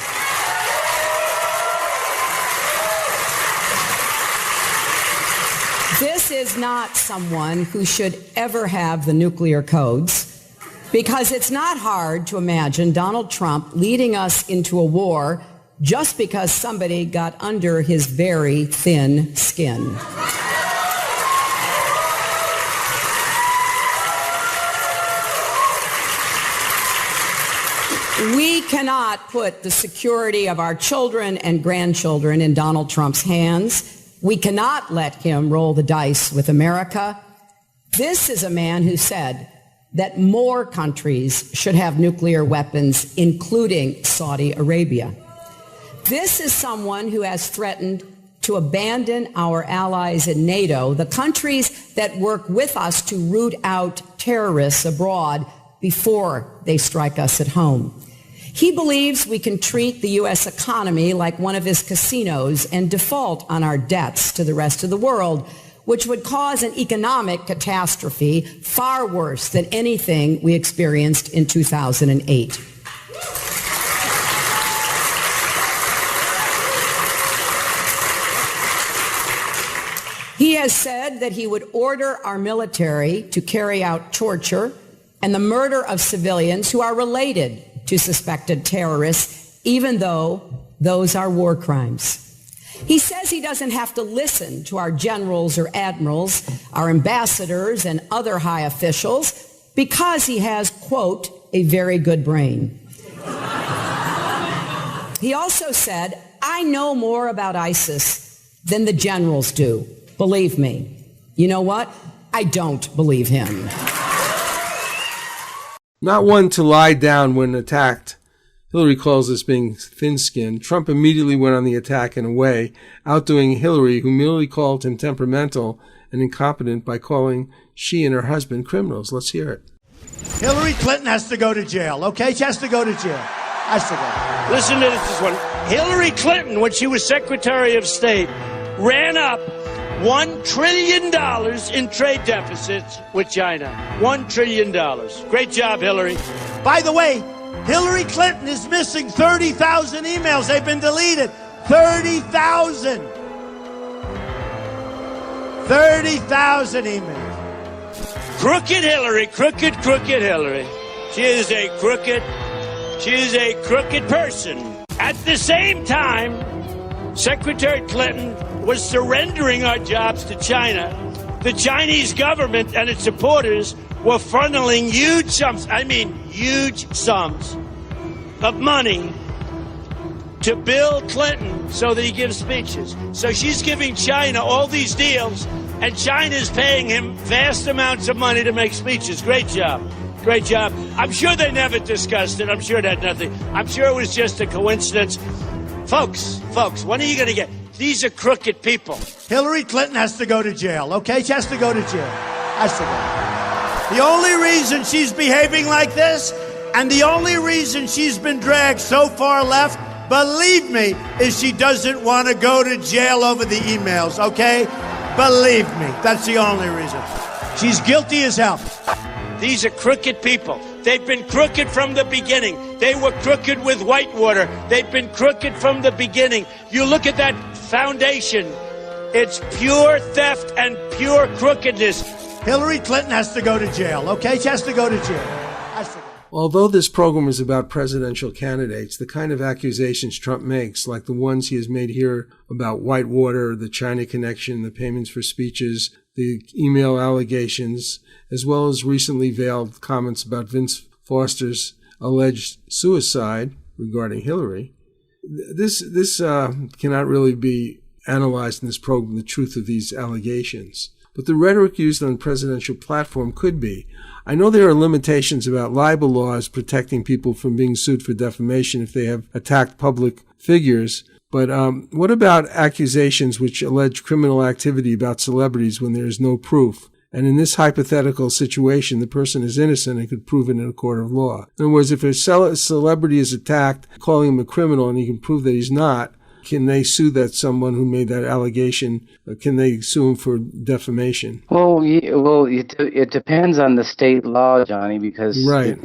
This is not someone who should ever have the nuclear codes, because it's not hard to imagine Donald Trump leading us into a war just because somebody got under his very thin skin. We cannot put the security of our children and grandchildren in Donald Trump's hands. We cannot let him roll the dice with America. This is a man who said that more countries should have nuclear weapons, including Saudi Arabia. This is someone who has threatened to abandon our allies in NATO, the countries that work with us to root out terrorists abroad before they strike us at home. He believes we can treat the U.S. economy like one of his casinos and default on our debts to the rest of the world, which would cause an economic catastrophe far worse than anything we experienced in 2008. He has said that he would order our military to carry out torture and the murder of civilians who are related to suspected terrorists, even though those are war crimes. He says he doesn't have to listen to our generals or admirals, our ambassadors and other high officials, because he has, quote, a very good brain. He also said, I know more about ISIS than the generals do. Believe me. You know what? I don't believe him. Not one to lie down when attacked. Hillary calls this being thin-skinned. Trump immediately went on the attack in a way, outdoing Hillary, who merely called him temperamental and incompetent by calling she and her husband criminals. Let's hear it. Hillary Clinton has to go to jail, okay? She has to go to jail. Has to go. Listen to this one. Hillary Clinton, when she was Secretary of State, ran up $1 trillion in trade deficits with China. $1 trillion. Great job, Hillary. By the way, Hillary Clinton is missing 30,000 emails. They've been deleted. 30,000. 30,000 emails. Crooked Hillary, crooked Hillary. She is a crooked person. At the same time, Secretary Clinton was surrendering our jobs to China. The Chinese government and its supporters were funneling huge sums of money to Bill Clinton so that he gives speeches. So she's giving China all these deals, and China's paying him vast amounts of money to make speeches. Great job. Great job. I'm sure they never discussed it. I'm sure it had nothing. I'm sure it was just a coincidence. Folks, when are you going to get... These are crooked people. Hillary Clinton has to go to jail, okay? She has to go to jail. Has to go. The only reason she's behaving like this, and the only reason she's been dragged so far left, believe me, is she doesn't want to go to jail over the emails, okay? Believe me, that's the only reason. She's guilty as hell. These are crooked people. They've been crooked from the beginning. They were crooked with Whitewater. They've been crooked from the beginning. You look at that foundation. It's pure theft and pure crookedness. Hillary Clinton has to go to jail, okay? She has to go to jail. Although this program is about presidential candidates, the kind of accusations Trump makes, like the ones he has made here about Whitewater, the China connection, the payments for speeches, the email allegations, as well as recently veiled comments about Vince Foster's alleged suicide regarding Hillary, this cannot really be analyzed in this program, the truth of these allegations. But the rhetoric used on the presidential platform could be. I know there are limitations about libel laws protecting people from being sued for defamation if they have attacked public figures, but what about accusations which allege criminal activity about celebrities when there is no proof? And in this hypothetical situation, the person is innocent and could prove it in a court of law. In other words, if a celebrity is attacked, calling him a criminal, and he can prove that he's not, can they sue that someone who made that allegation? Can they sue him for defamation? Well, it depends on the state law, Johnny, because, right.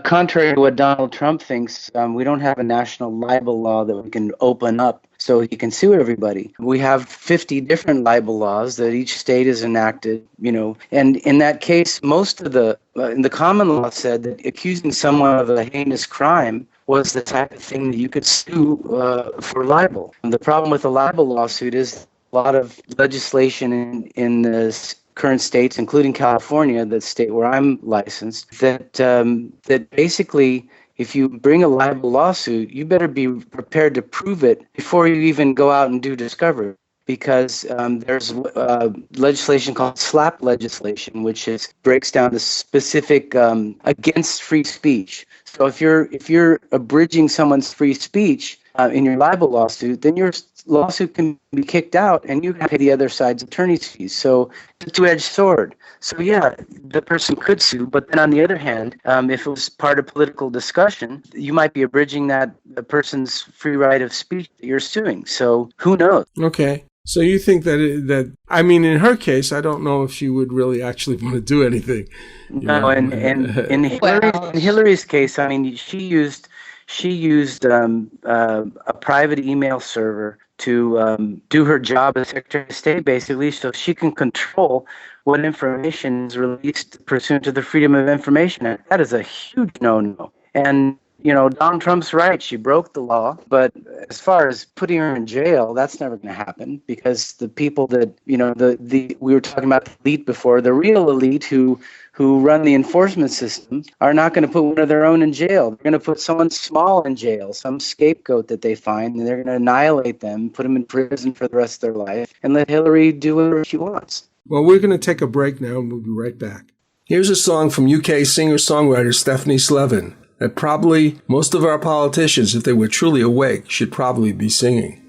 Contrary to what Donald Trump thinks, we don't have a national libel law that we can open up so he can sue everybody. We have 50 different libel laws that each state has enacted, and in that case, most of the common law said that accusing someone of a heinous crime was the type of thing that you could sue for libel. And the problem with a libel lawsuit is a lot of legislation in the current states, including California, the state where I'm licensed, that basically, if you bring a libel lawsuit, you better be prepared to prove it before you even go out and do discovery. Because there's legislation called SLAPP legislation, which breaks down the specific against free speech. So if you're abridging someone's free speech in your libel lawsuit, then your lawsuit can be kicked out, and you have to pay the other side's attorney's fees. So it's a two-edged sword. So yeah, the person could sue, but then on the other hand, if it was part of political discussion, you might be abridging the person's free right of speech that you're suing. So who knows? Okay. So you think in her case, I don't know if she would really actually want to do anything. No, and in Hillary's case, she used a private email server to do her job as Secretary of State, basically, so she can control what information is released pursuant to the Freedom of Information Act. That is a huge no-no. And Donald Trump's right. She broke the law. But as far as putting her in jail, that's never going to happen, because the people that, we were talking about the elite before, the real elite who run the enforcement system are not going to put one of their own in jail. They're going to put someone small in jail, some scapegoat that they find, and they're going to annihilate them, put them in prison for the rest of their life, and let Hillary do whatever she wants. Well, we're going to take a break now, and we'll be right back. Here's a song from UK singer-songwriter Stephanie Slevin that probably most of our politicians, if they were truly awake, should probably be singing.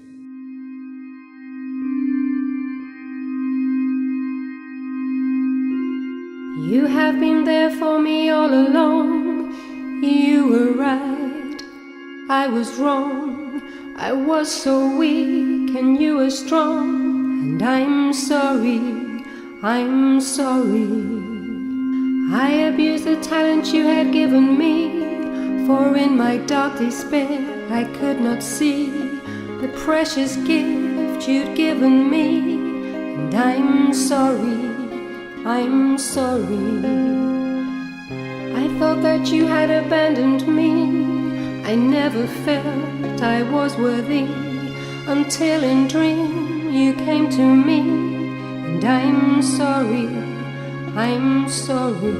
You have been there for me all along. You were right, I was wrong. I was so weak and you were strong. And I'm sorry, I'm sorry. I abused the talent you had given me, for in my dark despair I could not see the precious gift you'd given me. And I'm sorry, I'm sorry. I thought that you had abandoned me. I never felt I was worthy, until in dream you came to me. And I'm sorry, I'm sorry.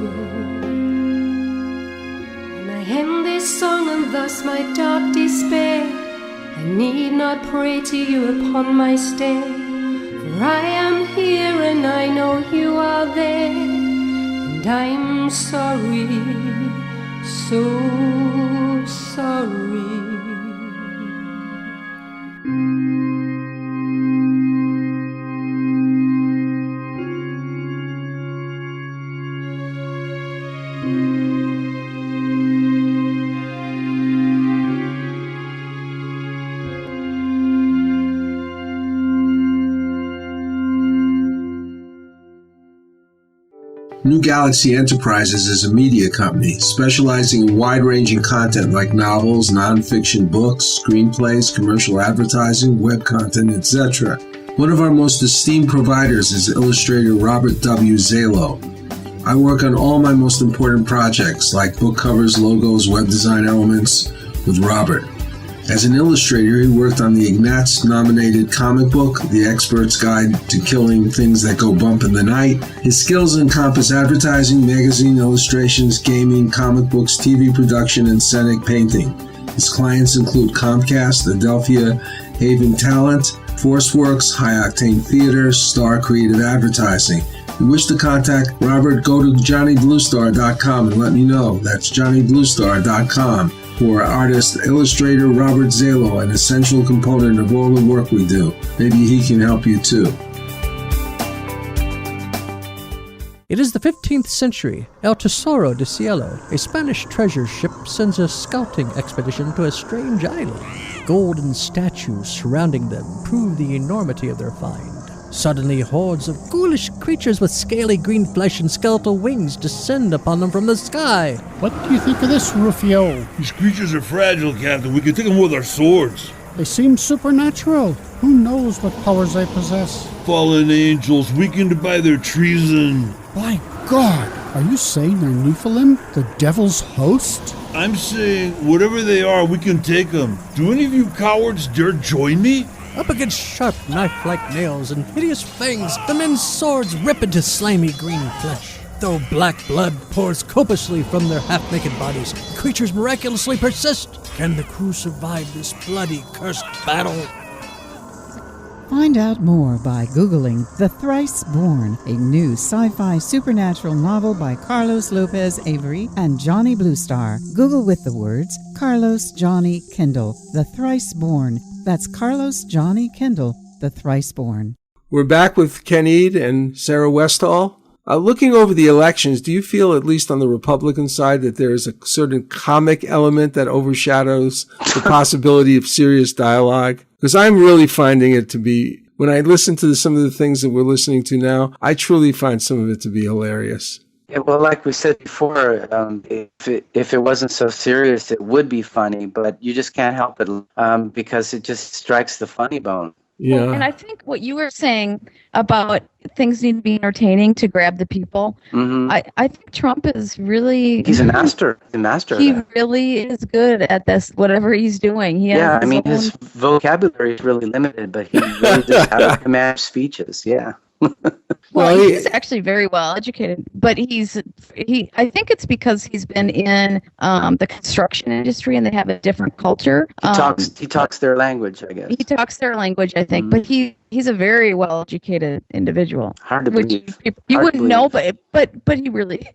And I end this song and thus my dark despair. I need not pray to you upon my stair, for I am here and I know you are there. And I'm sorry, so sorry. New Galaxy Enterprises is a media company specializing in wide-ranging content like novels, nonfiction books, screenplays, commercial advertising, web content, etc. One of our most esteemed providers is illustrator Robert W. Zalo. I work on all my most important projects like book covers, logos, web design elements with Robert. As an illustrator, he worked on the Ignatz-nominated comic book, The Expert's Guide to Killing Things That Go Bump in the Night. His skills encompass advertising, magazine illustrations, gaming, comic books, TV production, and scenic painting. His clients include Comcast, Adelphia, Haven Talent, ForceWorks, High Octane Theater, Star Creative Advertising. If you wish to contact Robert, go to JohnnyBlueStar.com and let me know. That's JohnnyBlueStar.com. For artist, illustrator Robert Zalo, an essential component of all the work we do. Maybe he can help you too. It is the 15th century. El Tesoro de Cielo, a Spanish treasure ship, sends a scouting expedition to a strange island. Golden statues surrounding them prove the enormity of their find. Suddenly, hordes of ghoulish creatures with scaly green flesh and skeletal wings descend upon them from the sky. What do you think of this, Rufio? These creatures are fragile, Captain. We can take them with our swords. They seem supernatural. Who knows what powers they possess? Fallen angels, weakened by their treason. My God! Are you saying they're Nephilim, the devil's host? I'm saying, whatever they are, we can take them. Do any of you cowards dare join me? Up against sharp knife-like nails and hideous fangs, the men's swords rip into slimy green flesh. Though black blood pours copiously from their half-naked bodies, the creatures miraculously persist. Can the crew survive this bloody, cursed battle? Find out more by Googling The Thrice Born, a new sci-fi supernatural novel by Carlos Lopez Avery and Johnny Bluestar. Google with the words Carlos Johnny Kendall, The Thrice Born. That's Carlos Johnny Kendall, The Thrice Born. We're back with Ken Eade and Sarah Westall. Looking over the elections, do you feel, at least on the Republican side, that there is a certain comic element that overshadows the possibility of serious dialogue? Because I'm really finding it to be, when I listen to some of the things that we're listening to now, I truly find some of it to be hilarious. Yeah, well, like we said before, if it wasn't so serious, it would be funny, but you just can't help it because it just strikes the funny bone. Yeah. And I think what you were saying about things need to be entertaining to grab the people, I think Trump is really... He's a master. He's a master. He really is good at this, whatever he's doing. His vocabulary is really limited, but he really does have a command of speeches, yeah. Well, he's actually very well educated, but I think it's because he's been in the construction industry and they have a different culture. He talks their language, I guess. He talks their language, I think, but he's a very well educated individual. Hard to believe. You wouldn't know, but he really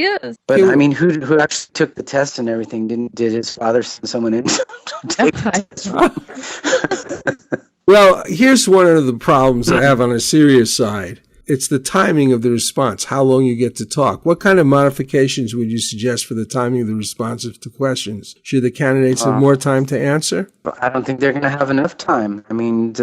is. But I mean, who actually took the test and everything? Did his father send someone in to take the test? Well, here's one of the problems I have on a serious side. It's the timing of the response, how long you get to talk. What kind of modifications would you suggest for the timing of the responses to questions? Should the candidates have more time to answer? I don't think they're going to have enough time. I mean,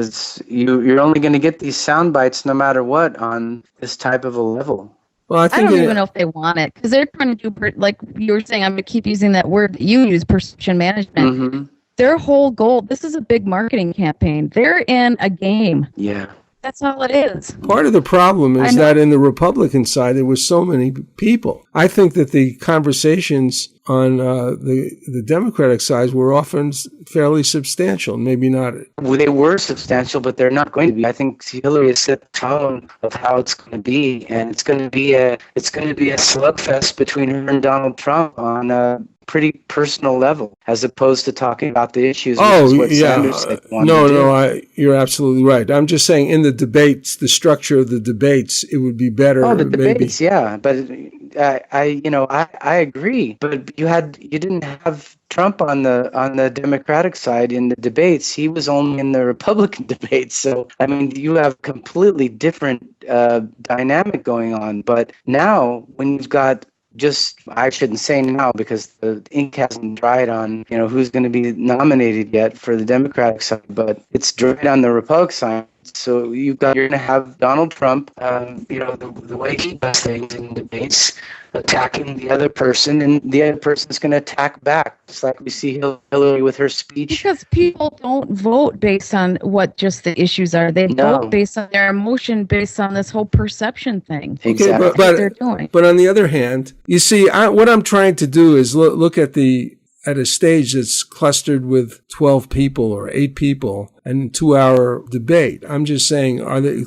you're only going to get these sound bites no matter what on this type of a level. Well, I don't even know if they want it, because they're trying to do, like you were saying, I'm going to keep using that word that you use, perception management. Mm-hmm. Their whole goal, this is a big marketing campaign. They're in a game. Yeah. That's all it is. Part of the problem is that in the Republican side, there were so many people. I think that the conversations on the Democratic side were often fairly substantial, maybe not. Well, they were substantial, but they're not going to be. I think Hillary has set the tone of how it's going to be, and it's going to be a slugfest between her and Donald Trump on a pretty personal level, as opposed to talking about the issues. Sanders said you're absolutely right. I'm just saying, in the debates, the structure of the debates, it would be better. Oh, the debates, yeah, but I agree. But you didn't have Trump on the Democratic side in the debates. He was only in the Republican debates. So I mean, you have completely different dynamic going on. But now, when you've got I shouldn't say now because the ink hasn't dried on, who's going to be nominated yet for the Democratic side, but it's dried on the Republican side. So you're going to have Donald Trump, the way he does things in debates, attacking the other person, and the other person's going to attack back, just like we see Hillary with her speech. Because people don't vote based on what just the issues are. They vote based on their emotion, based on this whole perception thing. Exactly. Okay, what they're doing. But on the other hand, you see, what I'm trying to do is look at a stage that's clustered with 12 people or 8 people and 2-hour debate. I'm just saying,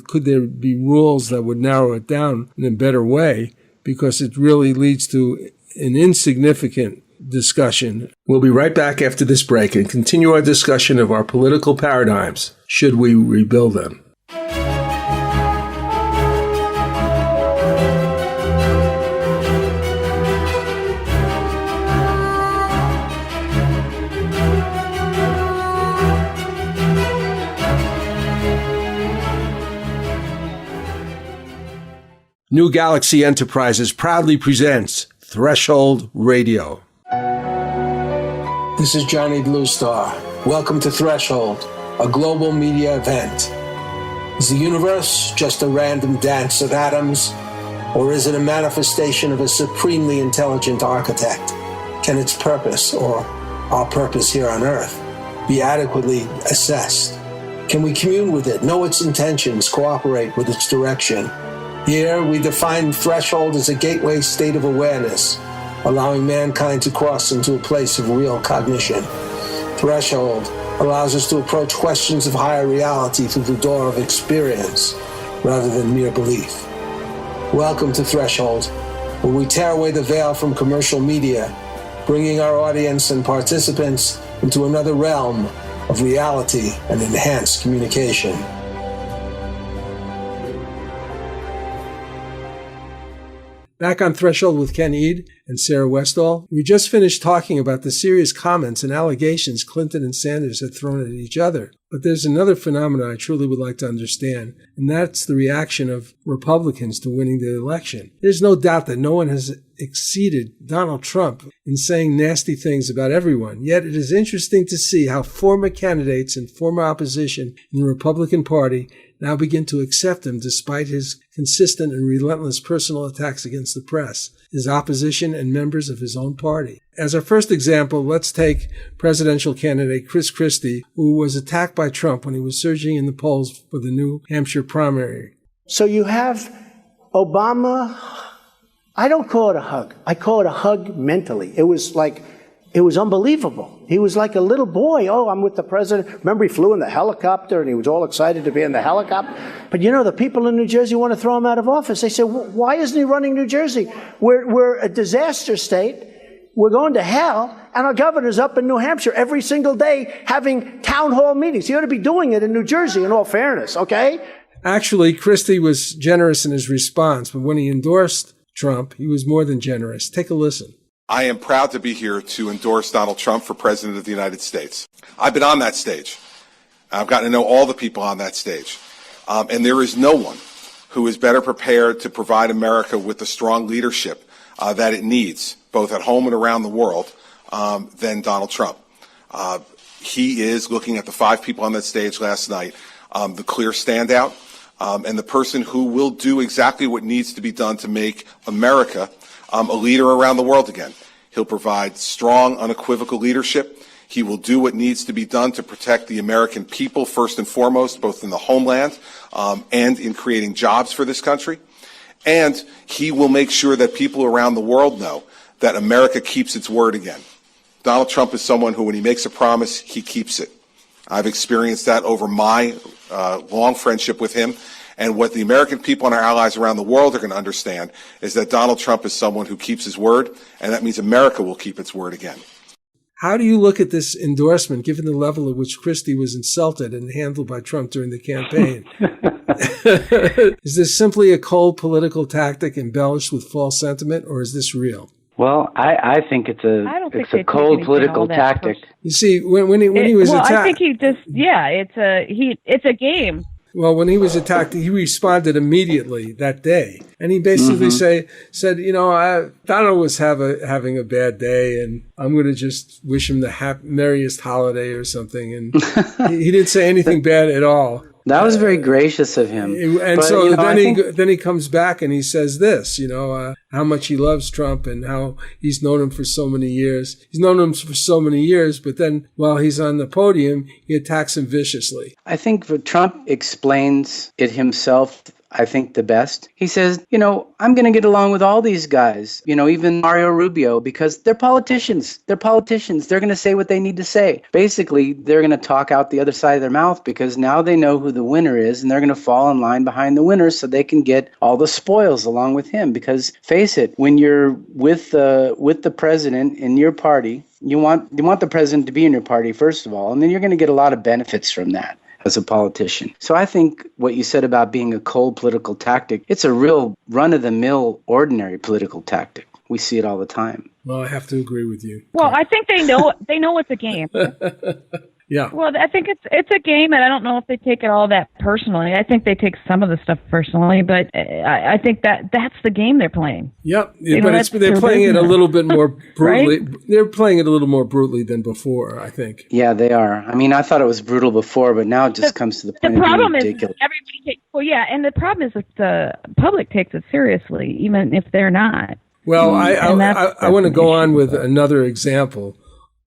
could there be rules that would narrow it down in a better way? Because it really leads to an insignificant discussion. We'll be right back after this break and continue our discussion of our political paradigms. Should we rebuild them? New Galaxy Enterprises proudly presents Threshold Radio. This is Johnny Bluestar. Welcome to Threshold, a global media event. Is the universe just a random dance of atoms, or is it a manifestation of a supremely intelligent architect? Can its purpose, or our purpose here on Earth, be adequately assessed? Can we commune with it, know its intentions, cooperate with its direction? Here, we define threshold as a gateway state of awareness, allowing mankind to cross into a place of real cognition. Threshold allows us to approach questions of higher reality through the door of experience, rather than mere belief. Welcome to Threshold, where we tear away the veil from commercial media, bringing our audience and participants into another realm of reality and enhanced communication. Back on Threshold with Ken Eade and Sarah Westall. We just finished talking about the serious comments and allegations Clinton and Sanders had thrown at each other. But there's another phenomenon I truly would like to understand, and that's the reaction of Republicans to winning the election. There's no doubt that no one has exceeded Donald Trump in saying nasty things about everyone. Yet it is interesting to see how former candidates and former opposition in the Republican Party now begin to accept him despite his consistent and relentless personal attacks against the press, his opposition, and members of his own party. As our first example, let's take presidential candidate Chris Christie, who was attacked by Trump when he was surging in the polls for the New Hampshire primary. So you have Obama. I don't call it a hug. I call it a hug mentally. It was unbelievable. He was like a little boy. Oh, I'm with the president. Remember, he flew in the helicopter, and he was all excited to be in the helicopter. But the people in New Jersey want to throw him out of office. They say, why isn't he running New Jersey? We're a disaster state. We're going to hell, and our governor's up in New Hampshire every single day having town hall meetings. He ought to be doing it in New Jersey, in all fairness, okay? Actually, Christie was generous in his response, but when he endorsed Trump, he was more than generous. Take a listen. I am proud to be here to endorse Donald Trump for President of the United States. I've been on that stage. I've gotten to know all the people on that stage. And there is no one who is better prepared to provide America with the strong leadership that it needs, both at home and around the world, than Donald Trump. He is, looking at the 5 people on that stage last night, the clear standout, and the person who will do exactly what needs to be done to make America a leader around the world again. He'll provide strong, unequivocal leadership. He will do what needs to be done to protect the American people, first and foremost, both in the homeland and in creating jobs for this country. And he will make sure that people around the world know that America keeps its word again. Donald Trump is someone who, when he makes a promise, he keeps it. I've experienced that over my long friendship with him. And what the American people and our allies around the world are going to understand is that Donald Trump is someone who keeps his word, and that means America will keep its word again. How do you look at this endorsement, given the level at which Christie was insulted and handled by Trump during the campaign? Is this simply a cold political tactic embellished with false sentiment, or is this real? Well, I think it's a cold political tactic. You see, when he was attacked, I think he just it's a game. Well, when he was attacked, he responded immediately that day. And he basically said, Donald was having a bad day, and I'm going to just wish him the merriest holiday or something. And he didn't say anything bad at all. That was very gracious of him. And then he comes back and he says this, how much he loves Trump and how he's known him for so many years. He's known him for so many years, but then while he's on the podium, he attacks him viciously. I think Trump explains it himself, I think, the best. He says, I'm going to get along with all these guys, even Mario Rubio, because they're politicians. They're politicians. They're going to say what they need to say. Basically, they're going to talk out the other side of their mouth because now they know who the winner is, and they're going to fall in line behind the winner so they can get all the spoils along with him. Because face it, when you're with the president in your party, you want the president to be in your party, first of all, and then you're going to get a lot of benefits from that as a politician. So I think what you said about being a cold political tactic, it's a real run-of-the-mill, ordinary political tactic. We see it all the time. Well, I have to agree with you. Well, I think they know it's a game. Yeah. Well, I think it's a game, and I don't know if they take it all that personally. I think they take some of the stuff personally, but I think that's the game they're playing. Yep, but they're playing it a little bit more brutally. Right? They're playing it a little more brutally than before, I think. Yeah, they are. I mean, I thought it was brutal before, but now it just comes to the point of being ridiculous. Everybody takes. Well, yeah, and the problem is that the public takes it seriously, even if they're not. Well, I want to go on with another example.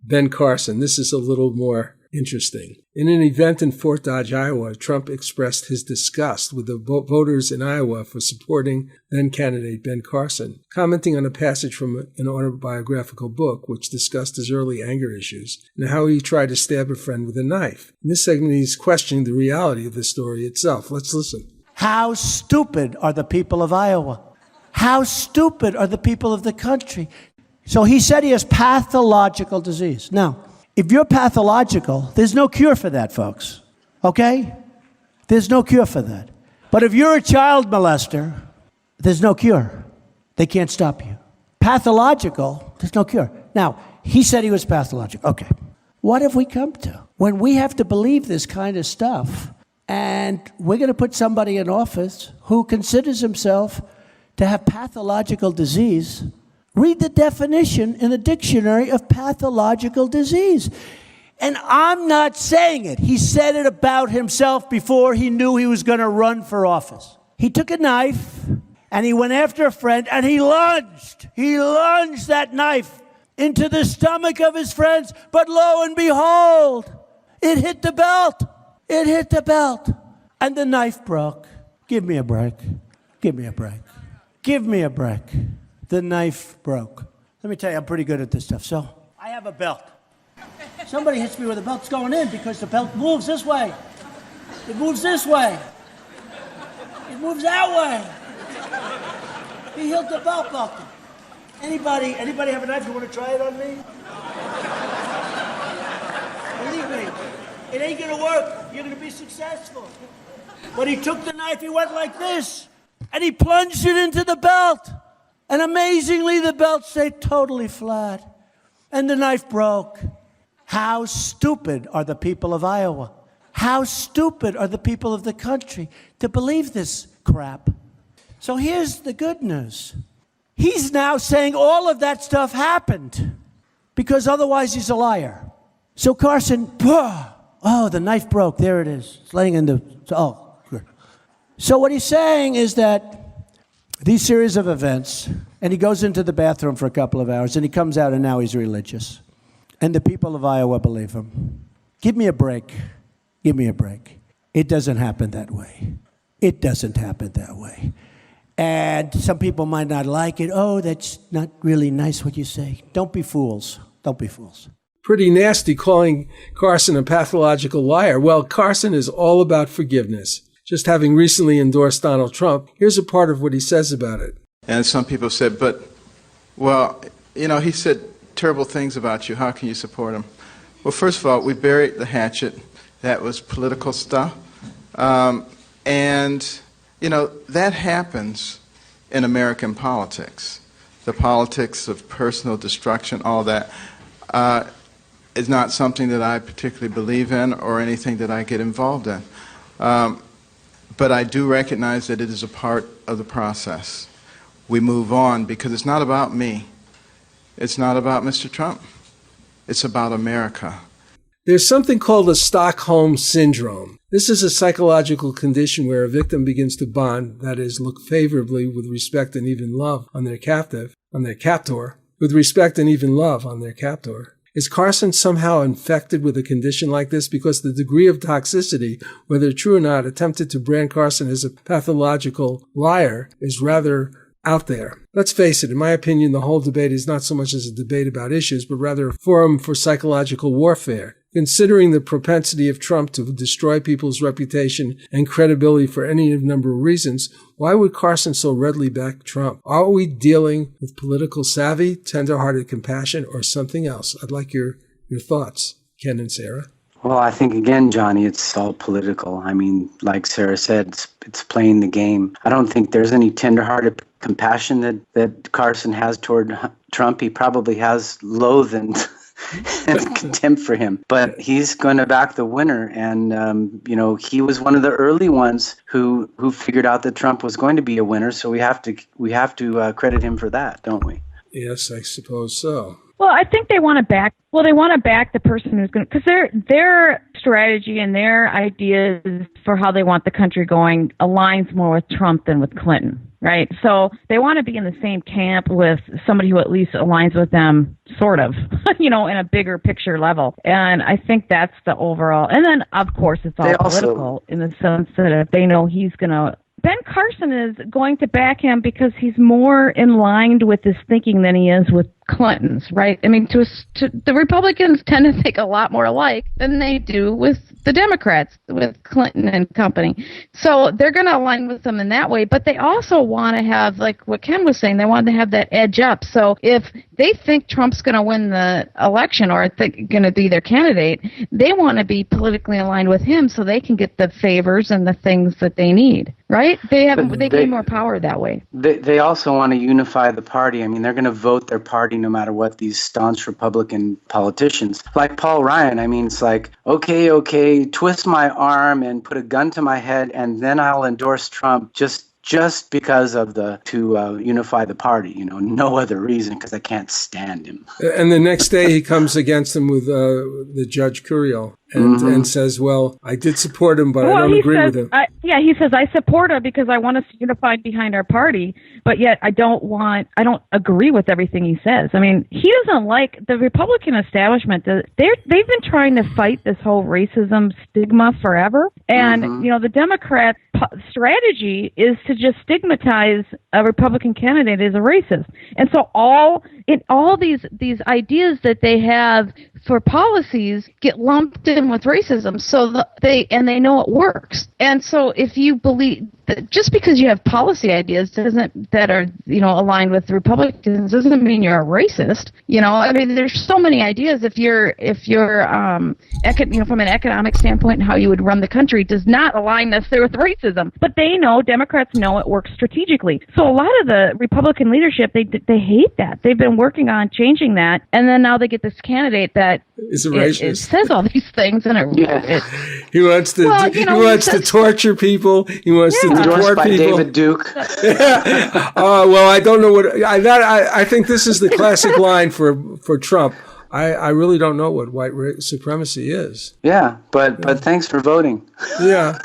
Ben Carson. This is a little more interesting. In an event in Fort Dodge, Iowa, Trump expressed his disgust with the voters in Iowa for supporting then-candidate Ben Carson, commenting on a passage from an autobiographical book which discussed his early anger issues and how he tried to stab a friend with a knife. In this segment, he's questioning the reality of the story itself. Let's listen. How stupid are the people of Iowa? How stupid are the people of the country? So he said he has pathological disease. Now, if you're pathological, there's no cure for that, folks. Okay? There's no cure for that. But if you're a child molester, there's no cure. They can't stop you. Pathological, there's no cure. Now, he said he was pathological. Okay. What have we come to? When we have to believe this kind of stuff, and we're going to put somebody in office who considers himself to have pathological disease. Read the definition in the dictionary of pathological disease. And I'm not saying it. He said it about himself before he knew he was going to run for office. He took a knife and he went after a friend and he lunged that knife into the stomach of his friends. But lo and behold, it hit the belt. It hit the belt. And the knife broke. Give me a break. Give me a break. Give me a break. The knife broke. Let me tell you, I'm pretty good at this stuff. So I have a belt. Somebody hits me where the belt's going in because the belt moves this way. It moves this way. It moves that way. He hit the belt buckle. Anybody have a knife? You want to try it on me? Believe me, it ain't gonna work. You're gonna be successful. But he took the knife, he went like this, and he plunged it into the belt. And amazingly, the belt stayed totally flat. And the knife broke. How stupid are the people of Iowa? How stupid are the people of the country to believe this crap? So here's the good news. He's now saying all of that stuff happened because otherwise he's a liar. So Carson, the knife broke. There it is. It's laying in the, So what he's saying is that these series of events, and he goes into the bathroom for a couple of hours, and he comes out, and now he's religious. And the people of Iowa believe him. Give me a break. Give me a break. It doesn't happen that way. It doesn't happen that way. And some people might not like it. Oh, that's not really nice what you say. Don't be fools. Don't be fools. Pretty nasty calling Carson a pathological liar. Well, Carson is all about forgiveness. Just having recently endorsed Donald Trump, here's a part of what he says about it. And some people said, he said terrible things about you. How can you support him? Well, first of all, we buried the hatchet. That was political stuff. That happens in American politics. The politics of personal destruction, all that, is not something that I particularly believe in or anything that I get involved in. But I do recognize that it is a part of the process. We move on because it's not about me. It's not about Mr. Trump. It's about America. There's something called a Stockholm Syndrome. This is a psychological condition where a victim begins to bond, that is, look favorably with respect and even love on their captor, with respect and even love on their captor. Is Carson somehow infected with a condition like this? Because the degree of toxicity, whether true or not, attempted to brand Carson as a pathological liar is rather out there. Let's face it, in my opinion, the whole debate is not so much as a debate about issues, but rather a forum for psychological warfare. Considering the propensity of Trump to destroy people's reputation and credibility for any number of reasons, why would Carson so readily back Trump? Are we dealing with political savvy, tender-hearted compassion, or something else? I'd like your thoughts, Ken and Sarah. Well, I think, again, Johnny, it's all political. I mean, like Sarah said, it's playing the game. I don't think there's any tender-hearted compassion that Carson has toward Trump. He probably has loathe and contempt for him, but he's going to back the winner. And, he was one of the early ones who figured out that Trump was going to be a winner. So we have to credit him for that, don't we? Yes, I suppose so. Well, I think they want to back. Well, they want to back the person who's going to, because their strategy and their ideas for how they want the country going aligns more with Trump than with Clinton, right? So they want to be in the same camp with somebody who at least aligns with them, sort of, in a bigger picture level. And I think that's the overall. And then, of course, it's all political in the sense that if they know he's going to. Ben Carson is going to back him because he's more in line with his thinking than he is with Clinton's, right? I mean, the Republicans tend to think a lot more alike than they do with the Democrats, with Clinton and company. So they're going to align with them in that way, but they also want to have, like what Ken was saying, they want to have that edge up. So if they think Trump's going to win the election or going to be their candidate, they want to be politically aligned with him so they can get the favors and the things that they need, right? They gain more power that way. They also want to unify the party. I mean, they're going to vote their party no matter what, these staunch Republican politicians. Like Paul Ryan, I mean, it's like, okay, twist my arm and put a gun to my head, and then I'll endorse Trump just because of to unify the party, no other reason, because I can't stand him. And the next day he comes against him with the Judge Curiel and says, well, I did support him, but I don't agree with him. He says, I support him because I want us unified behind our party, but yet I don't agree with everything he says. I mean, he doesn't like the Republican establishment. They've been trying to fight this whole racism stigma forever. And, the Democrat strategy is to just stigmatize a Republican candidate as a racist. And so all these ideas that they have for policies get lumped in with racism. So they know it works. And so if you believe that just because you have policy ideas that are aligned with Republicans doesn't mean you're a racist. I mean, there's so many ideas. If you're from an economic standpoint, how you would run the country does not align necessarily with racism. But Democrats know it works strategically. So a lot of the Republican leadership, they hate that. They've been working on changing that, and then now they get this candidate that is a racist. It says all these things, and he wants to torture people. He wants to deport by people. David Duke. Well, I don't know what I think. This is the classic line for Trump. I really don't know what white supremacy is. Yeah, but thanks for voting. Yeah.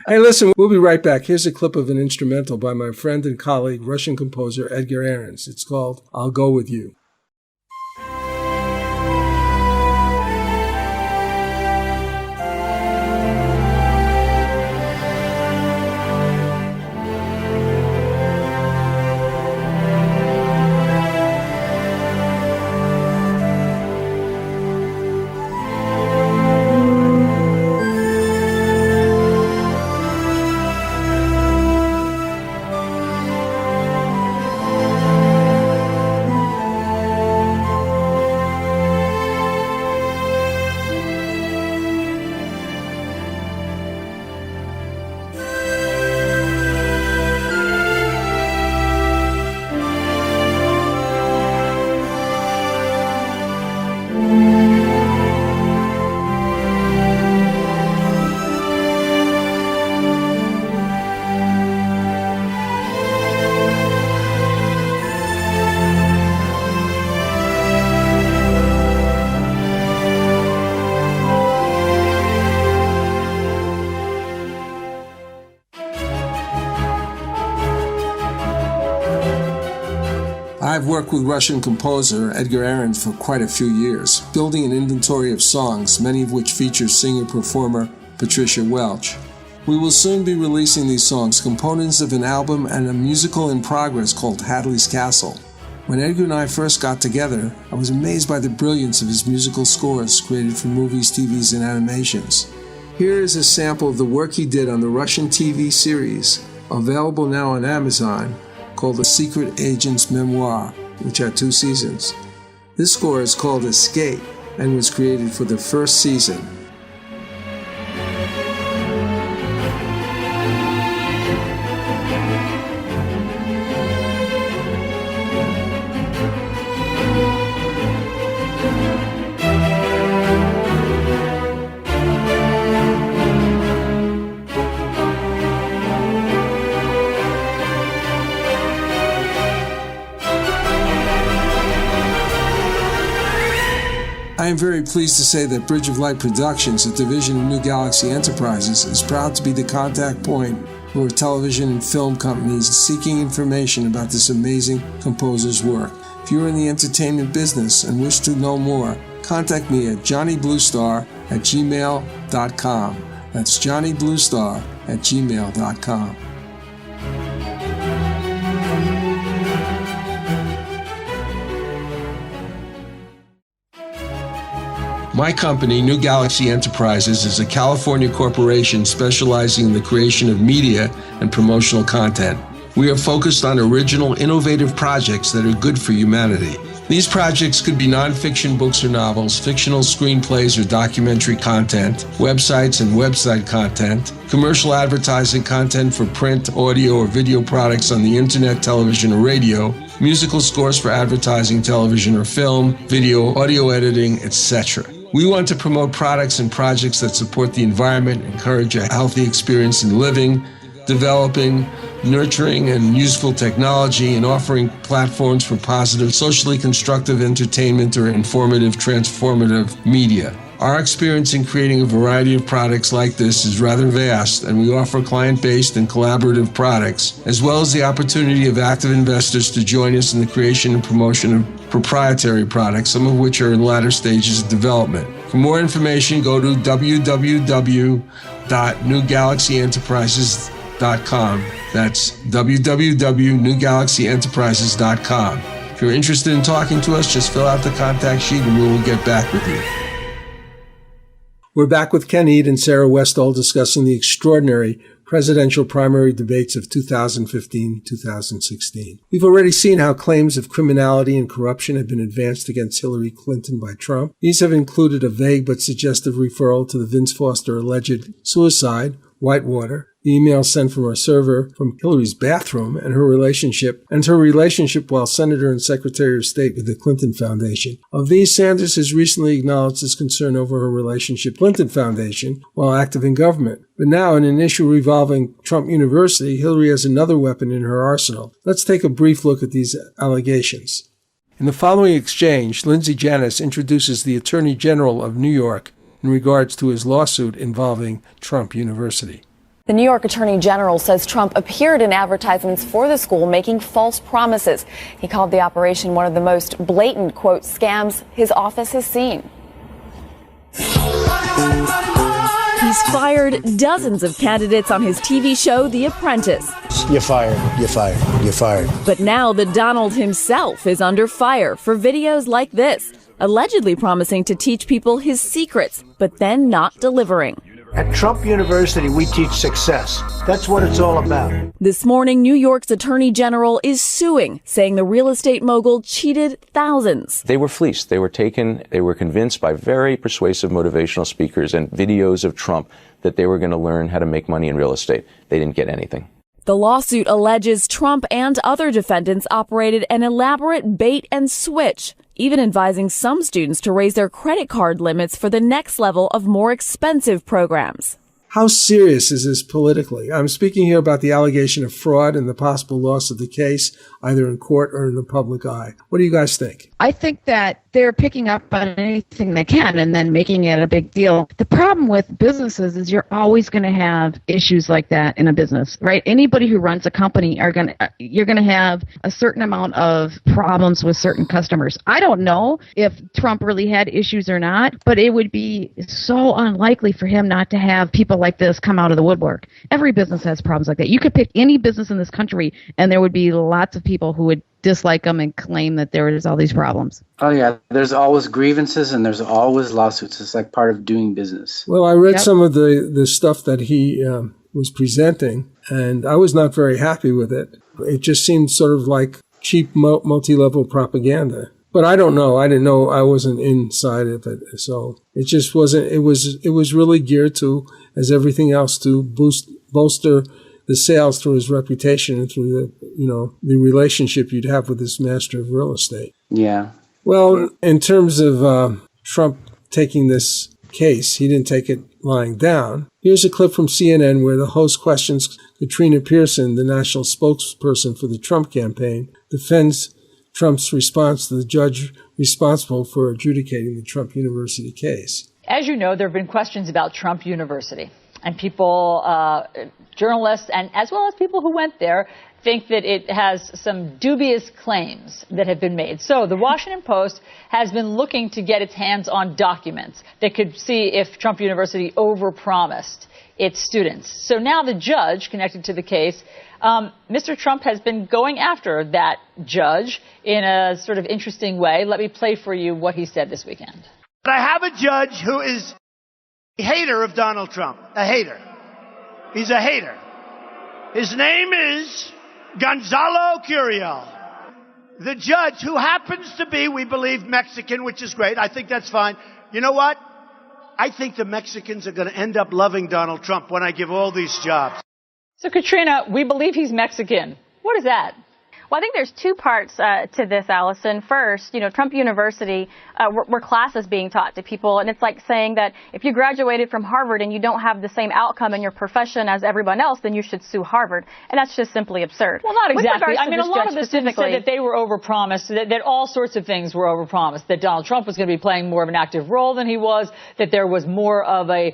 Hey, listen, we'll be right back. Here's a clip of an instrumental by my friend and colleague, Russian composer Edgar Ahrens. It's called "I'll Go With You." I've worked with Russian composer Edgar Ahrens for quite a few years, building an inventory of songs, many of which feature singer-performer Patricia Welch. We will soon be releasing these songs, components of an album and a musical in progress called Hadley's Castle. When Edgar and I first got together, I was amazed by the brilliance of his musical scores created for movies, TVs, and animations. Here is a sample of the work he did on the Russian TV series, available now on Amazon, called The Secret Agent's Memoir, which had 2 seasons. This score is called Escape and was created for the first season. I am very pleased to say that Bridge of Light Productions, a division of New Galaxy Enterprises, is proud to be the contact point for television and film companies seeking information about this amazing composer's work. If you are in the entertainment business and wish to know more, contact me at johnnybluestar@gmail.com. That's johnnybluestar@gmail.com. My company, New Galaxy Enterprises, is a California corporation specializing in the creation of media and promotional content. We are focused on original, innovative projects that are good for humanity. These projects could be nonfiction books or novels, fictional screenplays or documentary content, websites and website content, commercial advertising content for print, audio, or video products on the internet, television, or radio, musical scores for advertising, television or film, video, audio editing, etc. We want to promote products and projects that support the environment, encourage a healthy experience in living, developing, nurturing, and useful technology, and offering platforms for positive, socially constructive entertainment or informative, transformative media. Our experience in creating a variety of products like this is rather vast, and we offer client-based and collaborative products, as well as the opportunity of active investors to join us in the creation and promotion of proprietary products, some of which are in latter stages of development. For more information, go to www.newgalaxyenterprises.com. That's www.newgalaxyenterprises.com. If you're interested in talking to us, just fill out the contact sheet and we will get back with you. We're back with Ken Eade and Sarah Westall discussing the extraordinary presidential primary debates of 2015-2016. We've already seen how claims of criminality and corruption have been advanced against Hillary Clinton by Trump. These have included a vague but suggestive referral to the Vince Foster alleged suicide, Whitewater, the email sent from our server from Hillary's bathroom, and her relationship while Senator and Secretary of State with the Clinton Foundation. Of these, Sanders has recently acknowledged his concern over her relationship with the Clinton Foundation while active in government. But now, in an issue revolving Trump University, Hillary has another weapon in her arsenal. Let's take a brief look at these allegations. In the following exchange, Lindsay Janis introduces the Attorney General of New York in regards to his lawsuit involving Trump University. The New York Attorney General says Trump appeared in advertisements for the school making false promises. He called the operation one of the most blatant, quote, scams his office has seen. He's fired dozens of candidates on his TV show, The Apprentice. You're fired, you're fired, you're fired. But now the Donald himself is under fire for videos like this, allegedly promising to teach people his secrets, but then not delivering. At Trump University, we teach success. That's what it's all about. This morning, New York's Attorney General is suing, saying the real estate mogul cheated thousands. They were fleeced. They were taken. They were convinced by very persuasive motivational speakers and videos of Trump that they were going to learn how to make money in real estate. They didn't get anything. The lawsuit alleges Trump and other defendants operated an elaborate bait and switch, even advising some students to raise their credit card limits for the next level of more expensive programs. How serious is this politically? I'm speaking here about the allegation of fraud and the possible loss of the case, either in court or in the public eye. What do you guys think? I think that they're picking up on anything they can and then making it a big deal. The problem with businesses is you're always going to have issues like that in a business, right? Anybody who runs a company you're going to have a certain amount of problems with certain customers. I don't know if Trump really had issues or not, but it would be so unlikely for him not to have people like this come out of the woodwork. Every business has problems like that. You could pick any business in this country and there would be lots of people who would dislike them and claim that there is all these problems. Oh, yeah. There's always grievances and there's always lawsuits. It's like part of doing business. Well, I read some of the stuff that he was presenting, and I was not very happy with it. It just seemed sort of like cheap multi-level propaganda. But I don't know. I didn't know. I wasn't inside of it. So it just wasn't. It was really geared to, as everything else, to bolster the sales through his reputation and through the relationship you'd have with this master of real estate. Yeah. Well, in terms of Trump taking this case, he didn't take it lying down. Here's a clip from CNN where the host questions Katrina Pearson, the national spokesperson for the Trump campaign, defends Trump's response to the judge responsible for adjudicating the Trump University case. As you know, there have been questions about Trump University. And people, journalists, and as well as people who went there, think that it has some dubious claims that have been made. So the Washington Post has been looking to get its hands on documents that could see if Trump University overpromised its students. So now the judge connected to the case, Mr. Trump has been going after that judge in a sort of interesting way. Let me play for you what he said this weekend. But I have a judge who is a hater of Donald Trump. A hater. He's a hater. His name is Gonzalo Curiel. The judge, who happens to be, we believe, Mexican, which is great. I think that's fine. You know what? I think the Mexicans are going to end up loving Donald Trump when I give all these jobs. So, Katrina, we believe he's Mexican. What is that? Well, I think there's two parts to this, Allison. First, Trump University, were classes being taught to people, and it's like saying that if you graduated from Harvard and you don't have the same outcome in your profession as everyone else, then you should sue Harvard. And that's just simply absurd. Well, not exactly. I mean, a lot of us said that they were overpromised, that all sorts of things were overpromised, that Donald Trump was going to be playing more of an active role than he was, that there was more of a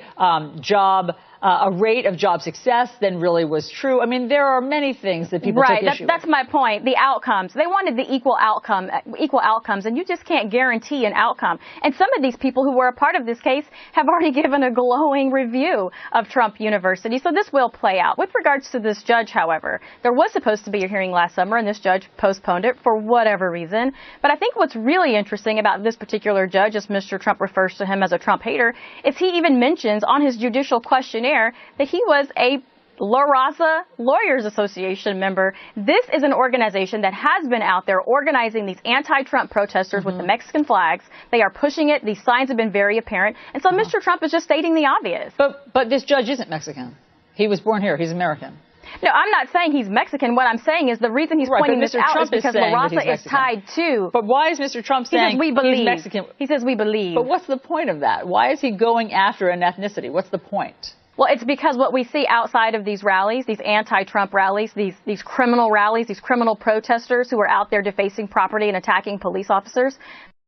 a rate of job success than really was true. I mean, there are many things that people took issue with. That's my point. The outcomes. They wanted the equal outcomes, and you just can't guarantee an outcome. And some of these people who were a part of this case have already given a glowing review of Trump University. So this will play out. With regards to this judge, however, there was supposed to be a hearing last summer, and this judge postponed it for whatever reason. But I think what's really interesting about this particular judge, as Mr. Trump refers to him as a Trump hater, is he even mentions on his judicial questionnaire that he was a La Raza Lawyers Association member. This is an organization that has been out there organizing these anti-Trump protesters with the Mexican flags. They are pushing it. These signs have been very apparent. And so Mr. Trump is just stating the obvious. But this judge isn't Mexican. He was born here. He's American. No, I'm not saying he's Mexican. What I'm saying is the reason he's pointing this out is because La Raza is tied to. But why is Mr. Trump saying he's Mexican? He says we believe. But what's the point of that? Why is he going after an ethnicity? What's the point? Well, it's because what we see outside of these rallies, these anti-Trump rallies, these criminal rallies, these criminal protesters who are out there defacing property and attacking police officers,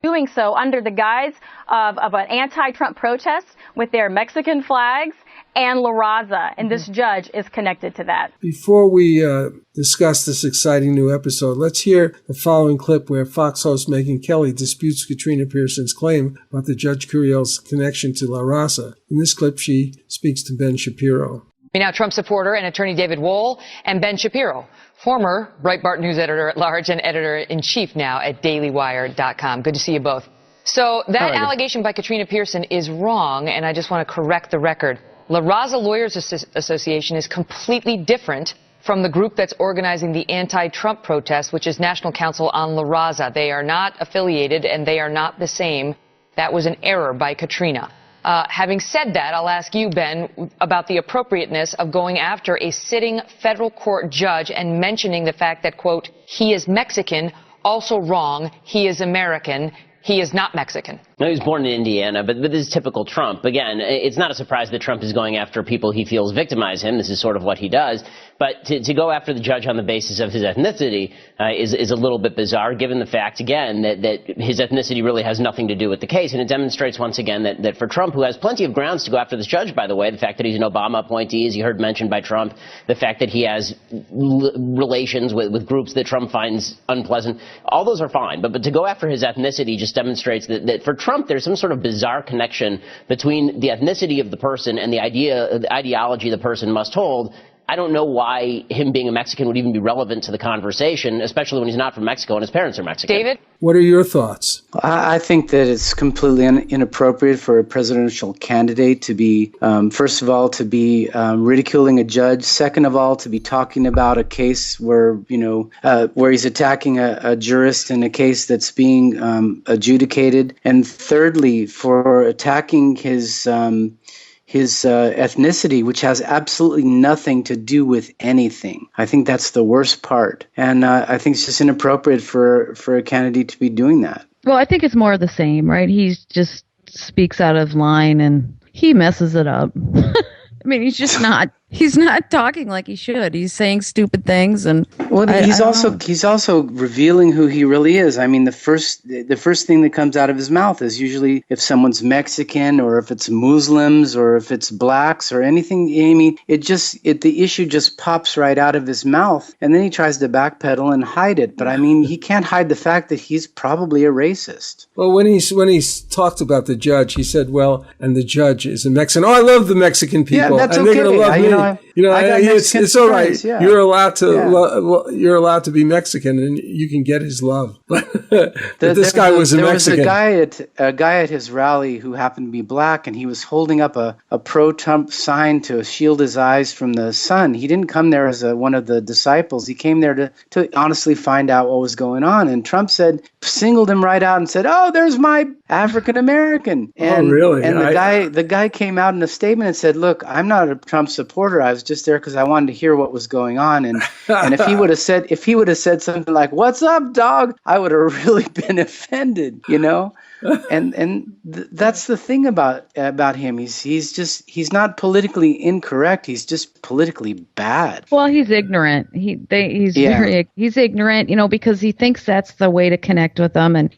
doing so under the guise of an anti-Trump protest with their Mexican flags and La Raza, and this judge is connected to that. Before we discuss this exciting new episode, let's hear the following clip where Fox host Megyn Kelly disputes Katrina Pearson's claim about the Judge Curiel's connection to La Raza. In this clip, she speaks to Ben Shapiro. Now Trump supporter and attorney David Wohl and Ben Shapiro, former Breitbart News editor-at-large and editor-in-chief now at dailywire.com. Good to see you both. So that allegation by Katrina Pearson is wrong, and I just want to correct the record. La Raza Lawyers Association is completely different from the group that's organizing the anti-Trump protests, which is National Council on La Raza. They are not affiliated, and they are not the same. That was an error by Katrina. Having said that, I'll ask you, Ben, about the appropriateness of going after a sitting federal court judge and mentioning the fact that, quote, he is Mexican, also wrong, he is American. he is not Mexican. No, he was born in Indiana, but this is typical Trump. Again, it's not a surprise that Trump is going after people he feels victimize him. This is sort of what he does. But to go after the judge on the basis of his ethnicity is a little bit bizarre, given the fact, again, that his ethnicity really has nothing to do with the case. And it demonstrates once again that for Trump, who has plenty of grounds to go after this judge, by the way, the fact that he's an Obama appointee, as you heard mentioned by Trump, the fact that he has relations with groups that Trump finds unpleasant, all those are fine. But to go after his ethnicity just demonstrates that for Trump, there's some sort of bizarre connection between the ethnicity of the person and the ideology the person must hold. I don't know why him being a Mexican would even be relevant to the conversation, especially when he's not from Mexico and his parents are Mexican. David? What are your thoughts? I think that it's completely inappropriate for a presidential candidate to be, first of all, to be ridiculing a judge. Second of all, to be talking about a case where, where he's attacking a jurist in a case that's being adjudicated. And thirdly, for attacking his ethnicity, which has absolutely nothing to do with anything. I think that's the worst part. And I think it's just inappropriate for a candidate to be doing that. Well, I think it's more of the same, right? He just speaks out of line and he messes it up. I mean, he's not talking like he should. He's saying stupid things, and he's also revealing who he really is. I mean, the first thing that comes out of his mouth is usually if someone's Mexican or if it's Muslims or if it's blacks or anything. I mean, the issue just pops right out of his mouth, and then he tries to backpedal and hide it. But I mean, he can't hide the fact that he's probably a racist. Well, when he talked about the judge, he said, "Well, and the judge is a Mexican. Oh, I love the Mexican people, yeah, that's and okay. they're going to love me." It's all right. Yeah. You're allowed to be Mexican, and you can get his love. This guy was a Mexican. There was a guy at his rally who happened to be black, and he was holding up a pro-Trump sign to shield his eyes from the sun. He didn't come there as one of the disciples. He came there to honestly find out what was going on. And Trump singled him right out and said, "Oh, there's my African American." And, really? And the guy came out in a statement and said, "Look, I'm not a Trump supporter. I was just there because I wanted to hear what was going on." And if he would have said something like, "What's up, dog?" I would have really been offended, And that's the thing about him. He's not politically incorrect. He's just politically bad. Well, he's ignorant. He's ignorant, because he thinks that's the way to connect with them. And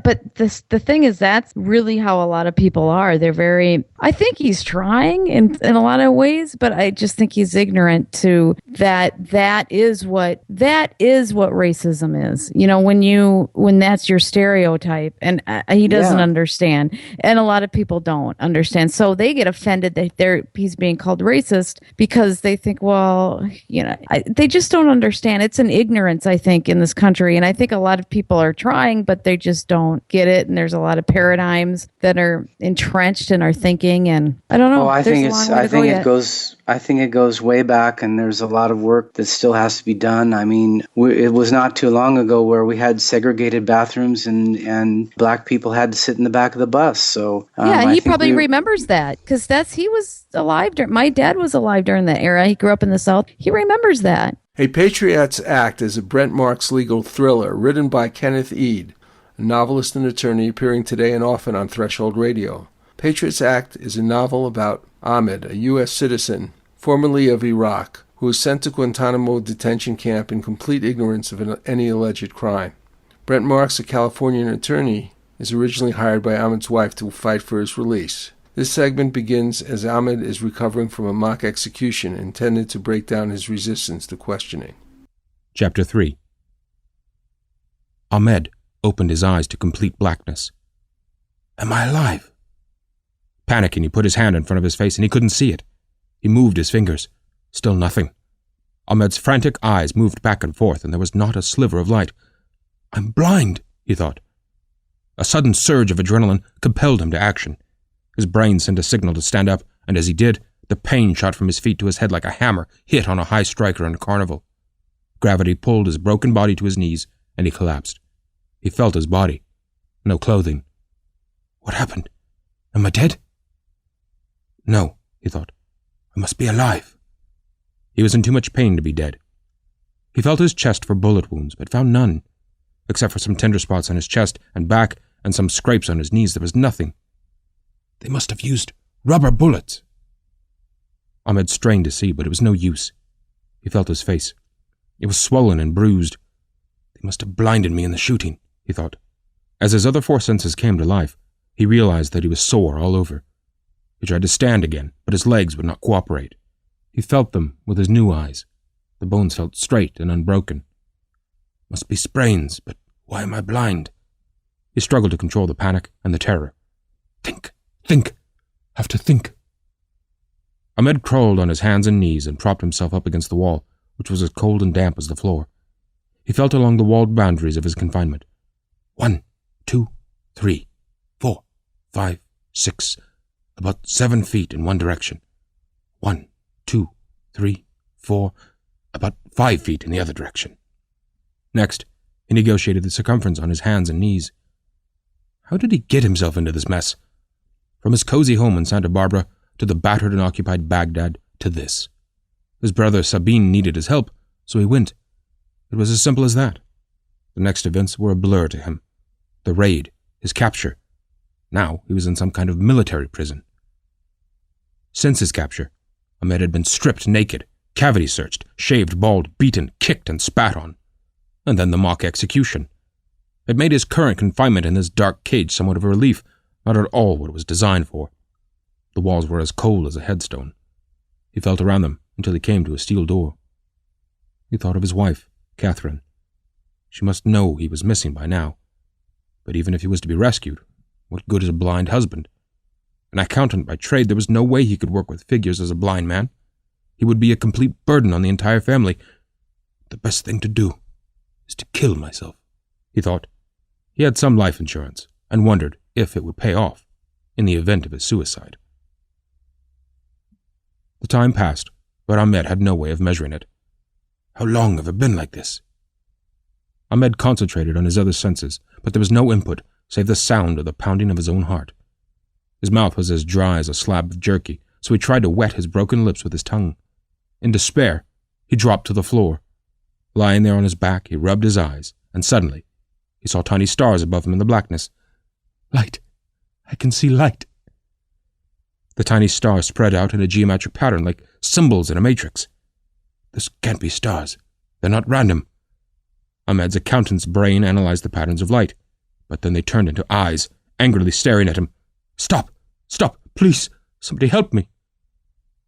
but the thing is, that's really how a lot of people are. They're I think he's trying in a lot of ways, but I just think he's ignorant to that. That is what racism is. When that's your stereotype, and he doesn't understand, and a lot of people don't understand. So they get offended that he's being called racist because they think, they just don't understand. It's an ignorance, I think, in this country, and I think a lot of people are trying, but they just don't get it. And there's a lot of paradigms that are entrenched in our thinking, and I don't know. I think it goes way back, and there's a lot of work that still has to be done. I mean, it was not too long ago where we had segregated bathrooms and black people had to sit in the back of the bus. So he probably remembers that because he was alive my dad was alive during that era. He grew up in the South. He remembers that. A Patriots Act is a Brent Marks legal thriller written by Kenneth Eade, a novelist and attorney appearing today and often on Threshold Radio. Patriots Act is a novel about Ahmed, a U.S. citizen, formerly of Iraq, who was sent to Guantanamo detention camp in complete ignorance of any alleged crime. Brent Marks, a Californian attorney, is originally hired by Ahmed's wife to fight for his release. This segment begins as Ahmed is recovering from a mock execution intended to break down his resistance to questioning. Chapter 3. Ahmed opened his eyes to complete blackness. Am I alive? Panicking, he put his hand in front of his face and he couldn't see it. He moved his fingers. Still nothing. Ahmed's frantic eyes moved back and forth and there was not a sliver of light. I'm blind, he thought. A sudden surge of adrenaline compelled him to action. His brain sent a signal to stand up, and as he did, the pain shot from his feet to his head like a hammer hit on a high striker in a carnival. Gravity pulled his broken body to his knees, and he collapsed. He felt his body. No clothing. What happened? Am I dead? No, he thought. I must be alive. He was in too much pain to be dead. He felt his chest for bullet wounds, but found none, except for some tender spots on his chest and back and some scrapes on his knees. There was nothing. They must have used rubber bullets. Ahmed strained to see, but it was no use. He felt his face. It was swollen and bruised. They must have blinded me in the shooting, he thought. As his other four senses came to life, he realized that he was sore all over. He tried to stand again, but his legs would not cooperate. He felt them with his new eyes. The bones felt straight and unbroken. Must be sprains, but why am I blind? He struggled to control the panic and the terror. Think. Have to think. Ahmed crawled on his hands and knees and propped himself up against the wall, which was as cold and damp as the floor. He felt along the walled boundaries of his confinement. 1, 2, 3, 4, 5, 6, about 7 feet in one direction. 1, 2, 3, 4, about 5 feet in the other direction. Next, he negotiated the circumference on his hands and knees. How did he get himself into this mess? From his cozy home in Santa Barbara to the battered and occupied Baghdad to this. His brother Sabine needed his help, so he went. It was as simple as that. The next events were a blur to him. The raid, his capture. Now he was in some kind of military prison. Since his capture, Ahmed had been stripped naked, cavity searched, shaved bald, beaten, kicked and spat on. And then the mock execution. It made his current confinement in this dark cage somewhat of a relief, not at all what it was designed for. The walls were as cold as a headstone. He felt around them until he came to a steel door. He thought of his wife, Catherine. She must know he was missing by now. But even if he was to be rescued, what good is a blind husband? An accountant by trade, there was no way he could work with figures as a blind man. He would be a complete burden on the entire family. The best thing to do is to kill myself, he thought. He had some life insurance, and wondered if it would pay off in the event of his suicide. The time passed, but Ahmed had no way of measuring it. How long have I been like this? Ahmed concentrated on his other senses, but there was no input save the sound of the pounding of his own heart. His mouth was as dry as a slab of jerky, so he tried to wet his broken lips with his tongue. In despair, he dropped to the floor. Lying there on his back, he rubbed his eyes, and suddenly, he saw tiny stars above him in the blackness. Light! I can see light! The tiny stars spread out in a geometric pattern like symbols in a matrix. This can't be stars. They're not random. Ahmed's accountant's brain analyzed the patterns of light, but then they turned into eyes, angrily staring at him. Stop! Stop! Please! Somebody help me!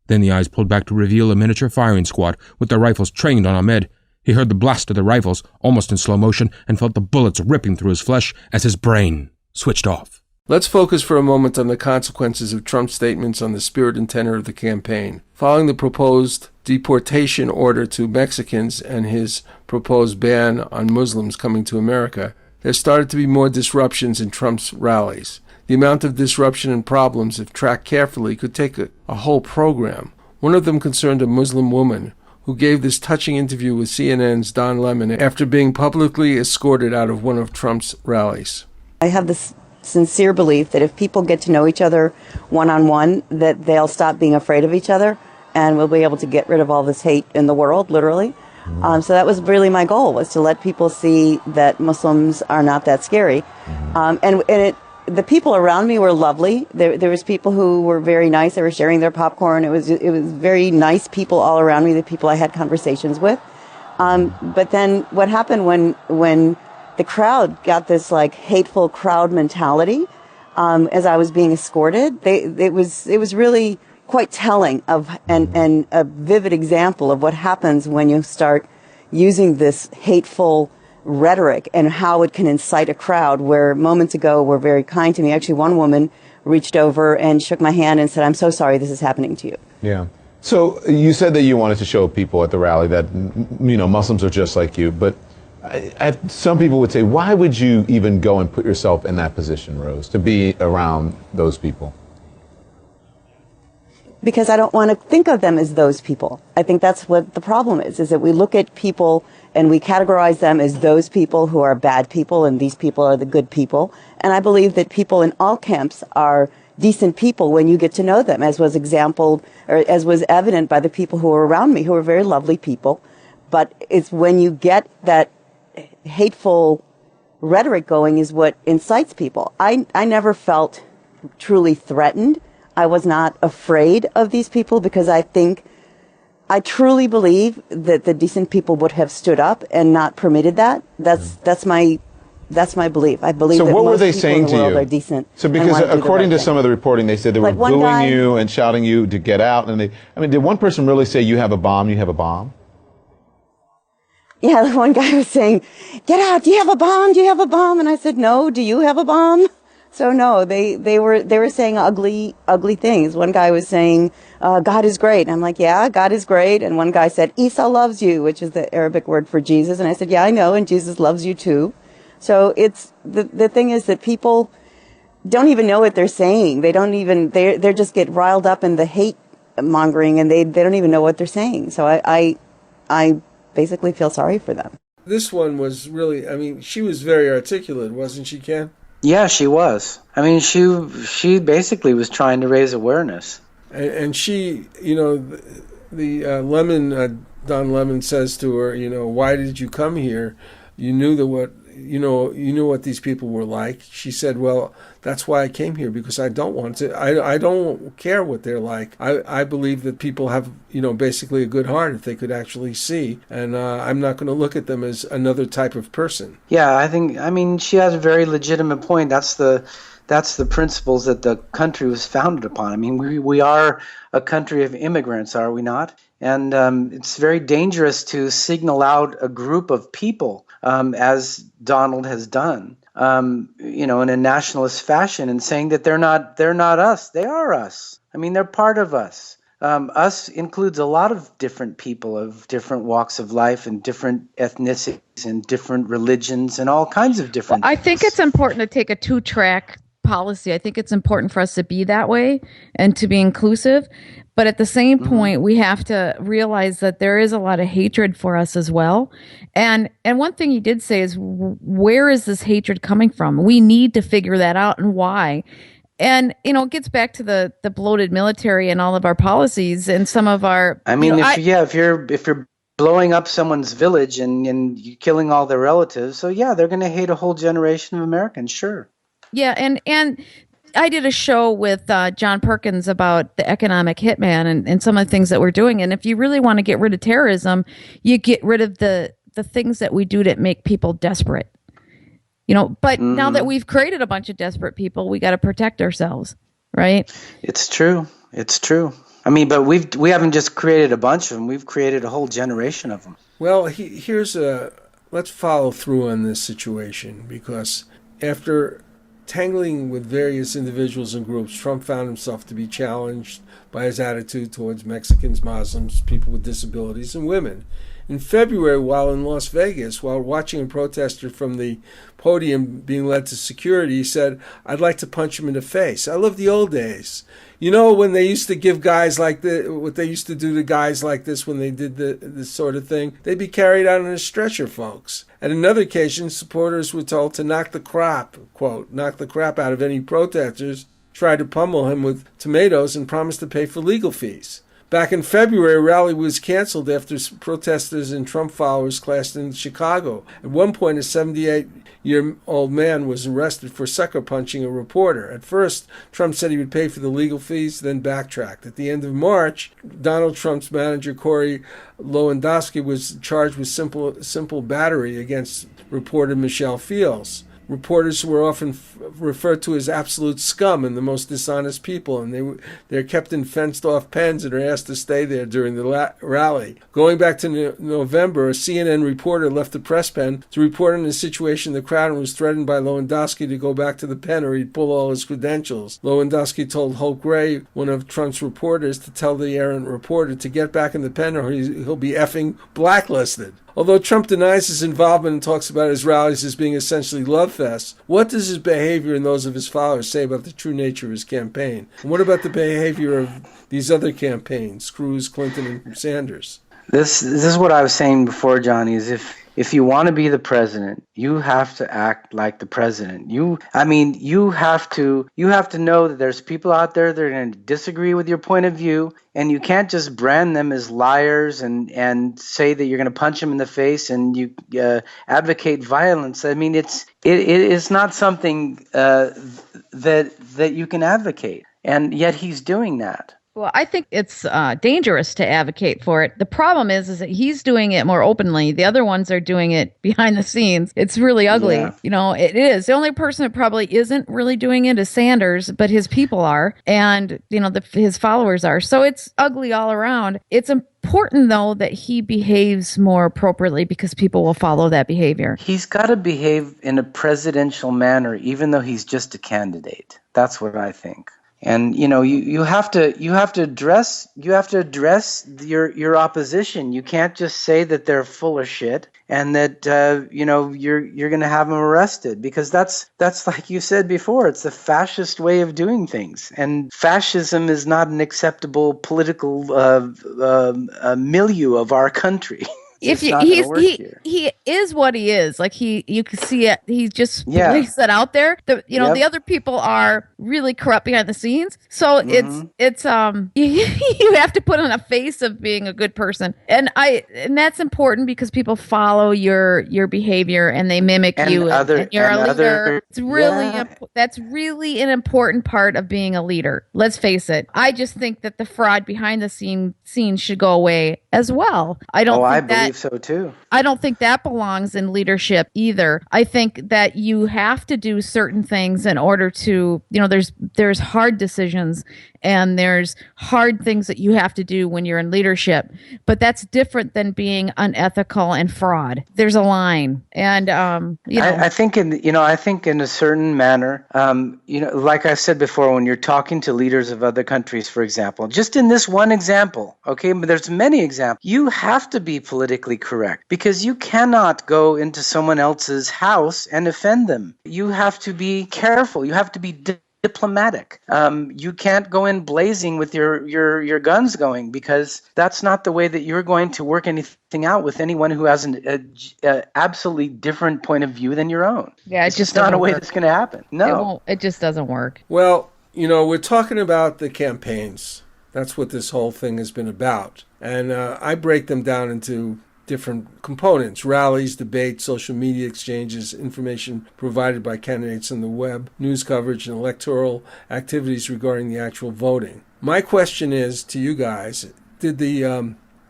Then the eyes pulled back to reveal a miniature firing squad with their rifles trained on Ahmed. He heard the blast of the rifles, almost in slow motion, and felt the bullets ripping through his flesh as his brain switched off. Let's focus for a moment on the consequences of Trump's statements on the spirit and tenor of the campaign. Following the proposed deportation order to Mexicans and his proposed ban on Muslims coming to America, there started to be more disruptions in Trump's rallies. The amount of disruption and problems, if tracked carefully, could take a whole program. One of them concerned a Muslim woman who gave this touching interview with CNN's Don Lemon after being publicly escorted out of one of Trump's rallies. I have this sincere belief that if people get to know each other one-on-one, that they'll stop being afraid of each other, and we'll be able to get rid of all this hate in the world, literally. So that was really my goal, was to let people see that Muslims are not that scary. The people around me were lovely. There was people who were very nice. They were sharing their popcorn. It was very nice people all around me, the people I had conversations with. But then what happened when the crowd got this like hateful crowd mentality, as I was being escorted, it was really quite telling of and a vivid example of what happens when you start using this hateful rhetoric and how it can incite a crowd where moments ago were very kind to me. Actually, one woman reached over and shook my hand and said, "I'm so sorry this is happening to you." Yeah. So you said that you wanted to show people at the rally that, Muslims are just like you, but some people would say, why would you even go and put yourself in that position, Rose, to be around those people? Because I don't want to think of them as those people. I think that's what the problem is that we look at people and we categorize them as those people who are bad people and these people are the good people. And I believe that people in all camps are decent people when you get to know them, as was evident by the people who were around me, who were very lovely people. But it's when you get that hateful rhetoric going is what incites people. I never felt truly threatened. I was not afraid of these people because I truly believe that the decent people would have stood up and not permitted that. That's my belief. I believe that what were most they people saying in the to world you? are decent. So because according to some of the reporting, they said they were Like one booing guy- you and shouting you to get out. And did one person really say, "You have a bomb, you have a bomb"? Yeah, one guy was saying, "Get out! Do you have a bomb? Do you have a bomb?" And I said, "No. Do you have a bomb?" So no, they were saying ugly things. One guy was saying, "God is great." And I'm like, "Yeah, God is great." And one guy said, "Isa loves you," which is the Arabic word for Jesus. And I said, "Yeah, I know, and Jesus loves you too." So it's the thing is that people don't even know what they're saying. They just get riled up in the hate mongering, and they don't even know what they're saying. So I basically feel sorry for them. This one was really, she was very articulate, wasn't she, Ken? Yeah, she was. She basically was trying to raise awareness. And she, Don Lemon says to her, why did you come here? You knew what these people were like. She said, well, that's why I came here, because I don't want to. I don't care what they're like. I believe that people have, basically a good heart if they could actually see. And I'm not going to look at them as another type of person. Yeah, she has a very legitimate point. That's the principles that the country was founded upon. We are a country of immigrants, are we not? And it's very dangerous to signal out a group of people, as Donald has done, in a nationalist fashion, and saying that they're not us. They are us. They're part of us. Us includes a lot of different people of different walks of life and different ethnicities and different religions and all kinds of different I think it's important to take a two-track policy. I think it's important for us to be that way and to be inclusive. But at the same point, we have to realize that there is a lot of hatred for us as well. And one thing he did say is, where is this hatred coming from? We need to figure that out and why. And, it gets back to the bloated military and all of our policies and some of our... if you're blowing up someone's village and you're killing all their relatives, so yeah, they're going to hate a whole generation of Americans, sure. Yeah, and I did a show with John Perkins about the economic hitman and some of the things that we're doing. And if you really want to get rid of terrorism, you get rid of the things that we do that make people desperate. But now that we've created a bunch of desperate people, we got to protect ourselves, right? It's true. But we haven't just created a bunch of them. We've created a whole generation of them. Well, let's follow through on this situation, because after tangling with various individuals and groups, Trump found himself to be challenged by his attitude towards Mexicans, Muslims, people with disabilities, and women. In February, while in Las Vegas, while watching a protester from the podium being led to security, he said, "I'd like to punch him in the face. I love the old days. When they used to give guys like this, what they used to do to guys like this when they did this sort of thing, they'd be carried out on a stretcher, folks." At another occasion, supporters were told to knock the crap out of any protesters, tried to pummel him with tomatoes, and promised to pay for legal fees. Back in February, a rally was canceled after protesters and Trump followers clashed in Chicago. At one point, a 78-year-old man was arrested for sucker punching a reporter. At first, Trump said he would pay for the legal fees, then backtracked. At the end of March, Donald Trump's manager, Corey Lewandowski, was charged with simple battery against reporter Michelle Fields. Reporters were often referred to as absolute scum and the most dishonest people, and they're kept in fenced-off pens and are asked to stay there during the rally. Going back to November, a CNN reporter left the press pen to report on the situation in the crowd and was threatened by Lewandowski to go back to the pen or he'd pull all his credentials. Lewandowski told Hope Gray, one of Trump's reporters, to tell the errant reporter to get back in the pen or he'll be effing blacklisted. Although Trump denies his involvement and talks about his rallies as being essentially love fests, what does his behavior and those of his followers say about the true nature of his campaign? And what about the behavior of these other campaigns, Cruz, Clinton, and Sanders? This is what I was saying before, Johnny, is If you want to be the president, you have to act like the president. You have to know that there's people out there that are going to disagree with your point of view, and you can't just brand them as liars and say that you're going to punch them in the face and you advocate violence. I mean, it is not something that you can advocate, and yet he's doing that. Well, I think it's dangerous to advocate for it. The problem is that he's doing it more openly. The other ones are doing it behind the scenes. It's really ugly. Yeah. You know, it is. The only person that probably isn't really doing it is Sanders, but his people are, and, you know, his followers are. So it's ugly all around. It's important, though, that he behaves more appropriately because people will follow that behavior. He's got to behave in a presidential manner, even though he's just a candidate. That's what I think. And you know, you have to address your opposition. You can't just say that they're full of shit and that you're going to have them arrested, because that's like you said before, it's the fascist way of doing things, and fascism is not an acceptable political milieu of our country. He is what he is. Like you can see it. He just lays that out there. The other people are really corrupt behind the scenes. So it's you have to put on a face of being a good person, and that's important because people follow your behavior and they mimic you. And you're a leader. It's really that's really an important part of being a leader. Let's face it. I just think that the fraud behind the scenes should go away as well. I believe so too. I don't think that belongs in leadership either. I think that you have to do certain things in order to, there's hard decisions and there's hard things that you have to do when you're in leadership, but that's different than being unethical and fraud. There's a line, and I think in a certain manner, like I said before, when you're talking to leaders of other countries, for example, just in this one example, okay, but there's many examples, you have to be politically correct because you cannot go into someone else's house and offend them. You have to be careful. You have to be diplomatic. You can't go in blazing with your guns going, because that's not the way that you're going to work anything out with anyone who has an absolutely different point of view than your own. Yeah, it's just not a way that's going to happen. No, it just doesn't work. Well, we're talking about the campaigns. That's what this whole thing has been about. And I break them down into different components: rallies, debates, social media exchanges, information provided by candidates on the web, news coverage, and electoral activities regarding the actual voting. My question is to you guys, did the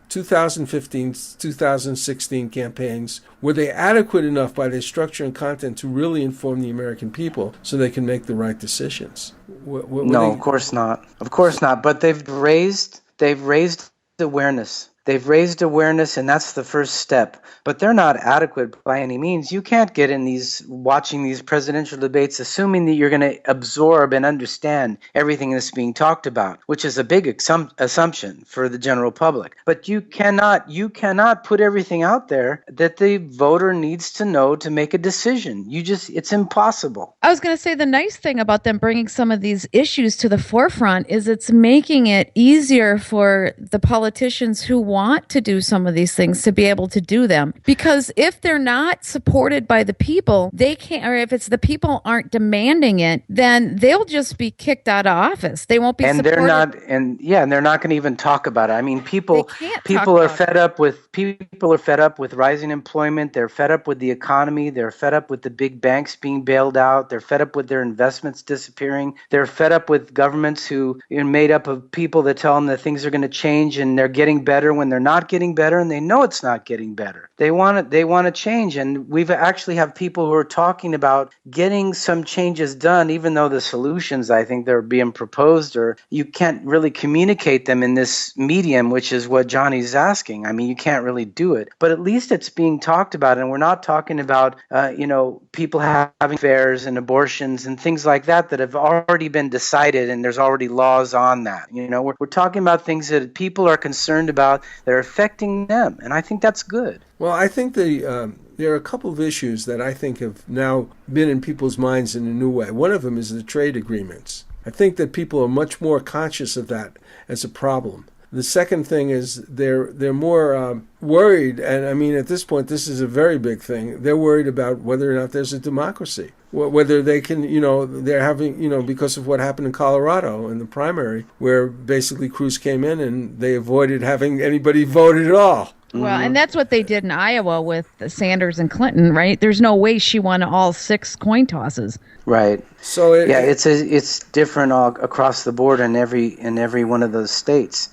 2015-2016 campaigns, were they adequate enough by their structure and content to really inform the American people so they can make the right decisions? No, of course not. Of course not. But they've raised awareness. They've raised awareness, and that's the first step. But they're not adequate by any means. You can't get in watching these presidential debates assuming that you're going to absorb and understand everything that's being talked about, which is a big assumption for the general public. But you cannot put everything out there that the voter needs to know to make a decision. It's impossible. I was going to say the nice thing about them bringing some of these issues to the forefront is it's making it easier for the politicians who want to do some of these things to be able to do them, because if they're not supported by the people, they can't, or if it's the people aren't demanding it, then they'll just be kicked out of office. They won't be supported. They're not going to even talk about it. I mean, people are fed up with rising employment. They're fed up with the economy. They're fed up with the big banks being bailed out. They're fed up with their investments disappearing. They're fed up with governments who are made up of people that tell them that things are going to change and they're getting better when they're not getting better, and they know it's not getting better. They want to change, and we've actually have people who are talking about getting some changes done, even though the solutions I think that are being proposed, or you can't really communicate them in this medium, which is what Johnny's asking. I mean, you can't really do it, but at least it's being talked about, and we're not talking about people having affairs and abortions and things like that have already been decided, and there's already laws on that. We're talking about things that people are concerned about that are affecting them, and I think that's good. Well, I think there are a couple of issues that I think have now been in people's minds in a new way. One of them is the trade agreements. I think that people are much more conscious of that as a problem. The second thing is they're more worried, and I mean, at this point, this is a very big thing. They're worried about whether or not there's a democracy, whether they can, they're having, because of what happened in Colorado in the primary, where basically Cruz came in and they avoided having anybody voted at all. Well, and that's what they did in Iowa with Sanders and Clinton, right? There's no way she won all 6 coin tosses. Right. So it's different all across the board in every one of those states.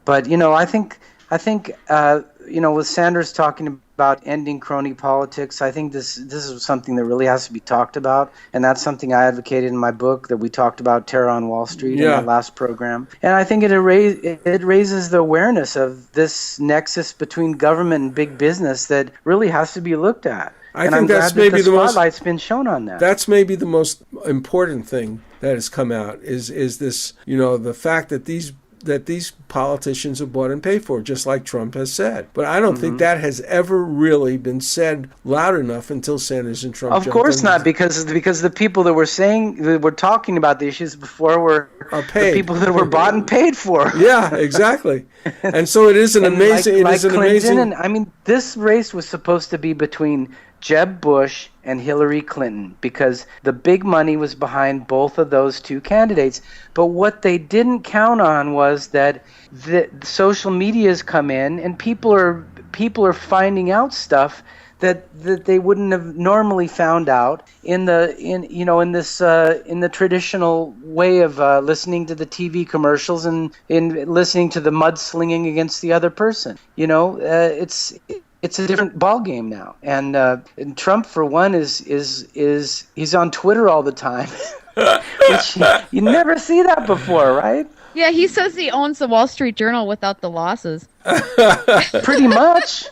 But I think with Sanders talking about ending crony politics, I think this is something that really has to be talked about, and that's something I advocated in my book that we talked about, Terror on Wall Street, in that last program. And I think it raises the awareness of this nexus between government and big business that really has to be looked at. I think that's maybe the spotlight's been shown on that. That's maybe the most important thing that has come out is this, the fact that these politicians are bought and paid for, just like Trump has said. But I don't think that has ever really been said loud enough until Sanders and Trump. Of course not, because the people that were talking about the issues before were the people that were bought and paid for. Yeah, exactly. And so it is an amazing. It is an amazing. And, I mean, this race was supposed to be between Jeb Bush and Hillary Clinton because the big money was behind both of those two candidates. But what they didn't count on was that the social media has come in and people are finding out stuff that they wouldn't have normally found out in the traditional way of listening to the TV commercials and in listening to the mudslinging against the other person. It's a different ballgame now, and Trump, for one, is he's on Twitter all the time, which you never see that before, right? Yeah, he says he owns the Wall Street Journal without the losses. Pretty much.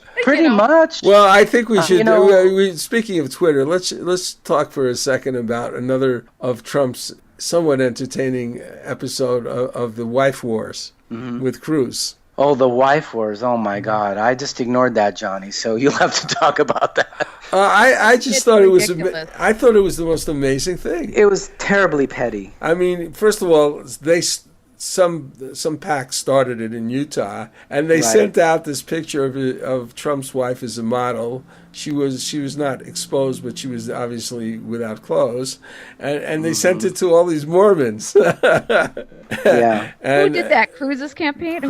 Well, I think we should. Speaking of Twitter, let's talk for a second about another of Trump's somewhat entertaining episode of the wife wars with Cruz. Oh, the wife wars! Oh my God, I just ignored that, Johnny. So you'll have to talk about that. I just thought ridiculous. I thought it was the most amazing thing. It was terribly petty. I mean, first of all, some PAC started it in Utah, and they sent out this picture of Trump's wife as a model. She was not exposed, but she was obviously without clothes, and they sent it to all these Mormons. Yeah. Who did that? Cruz's campaign?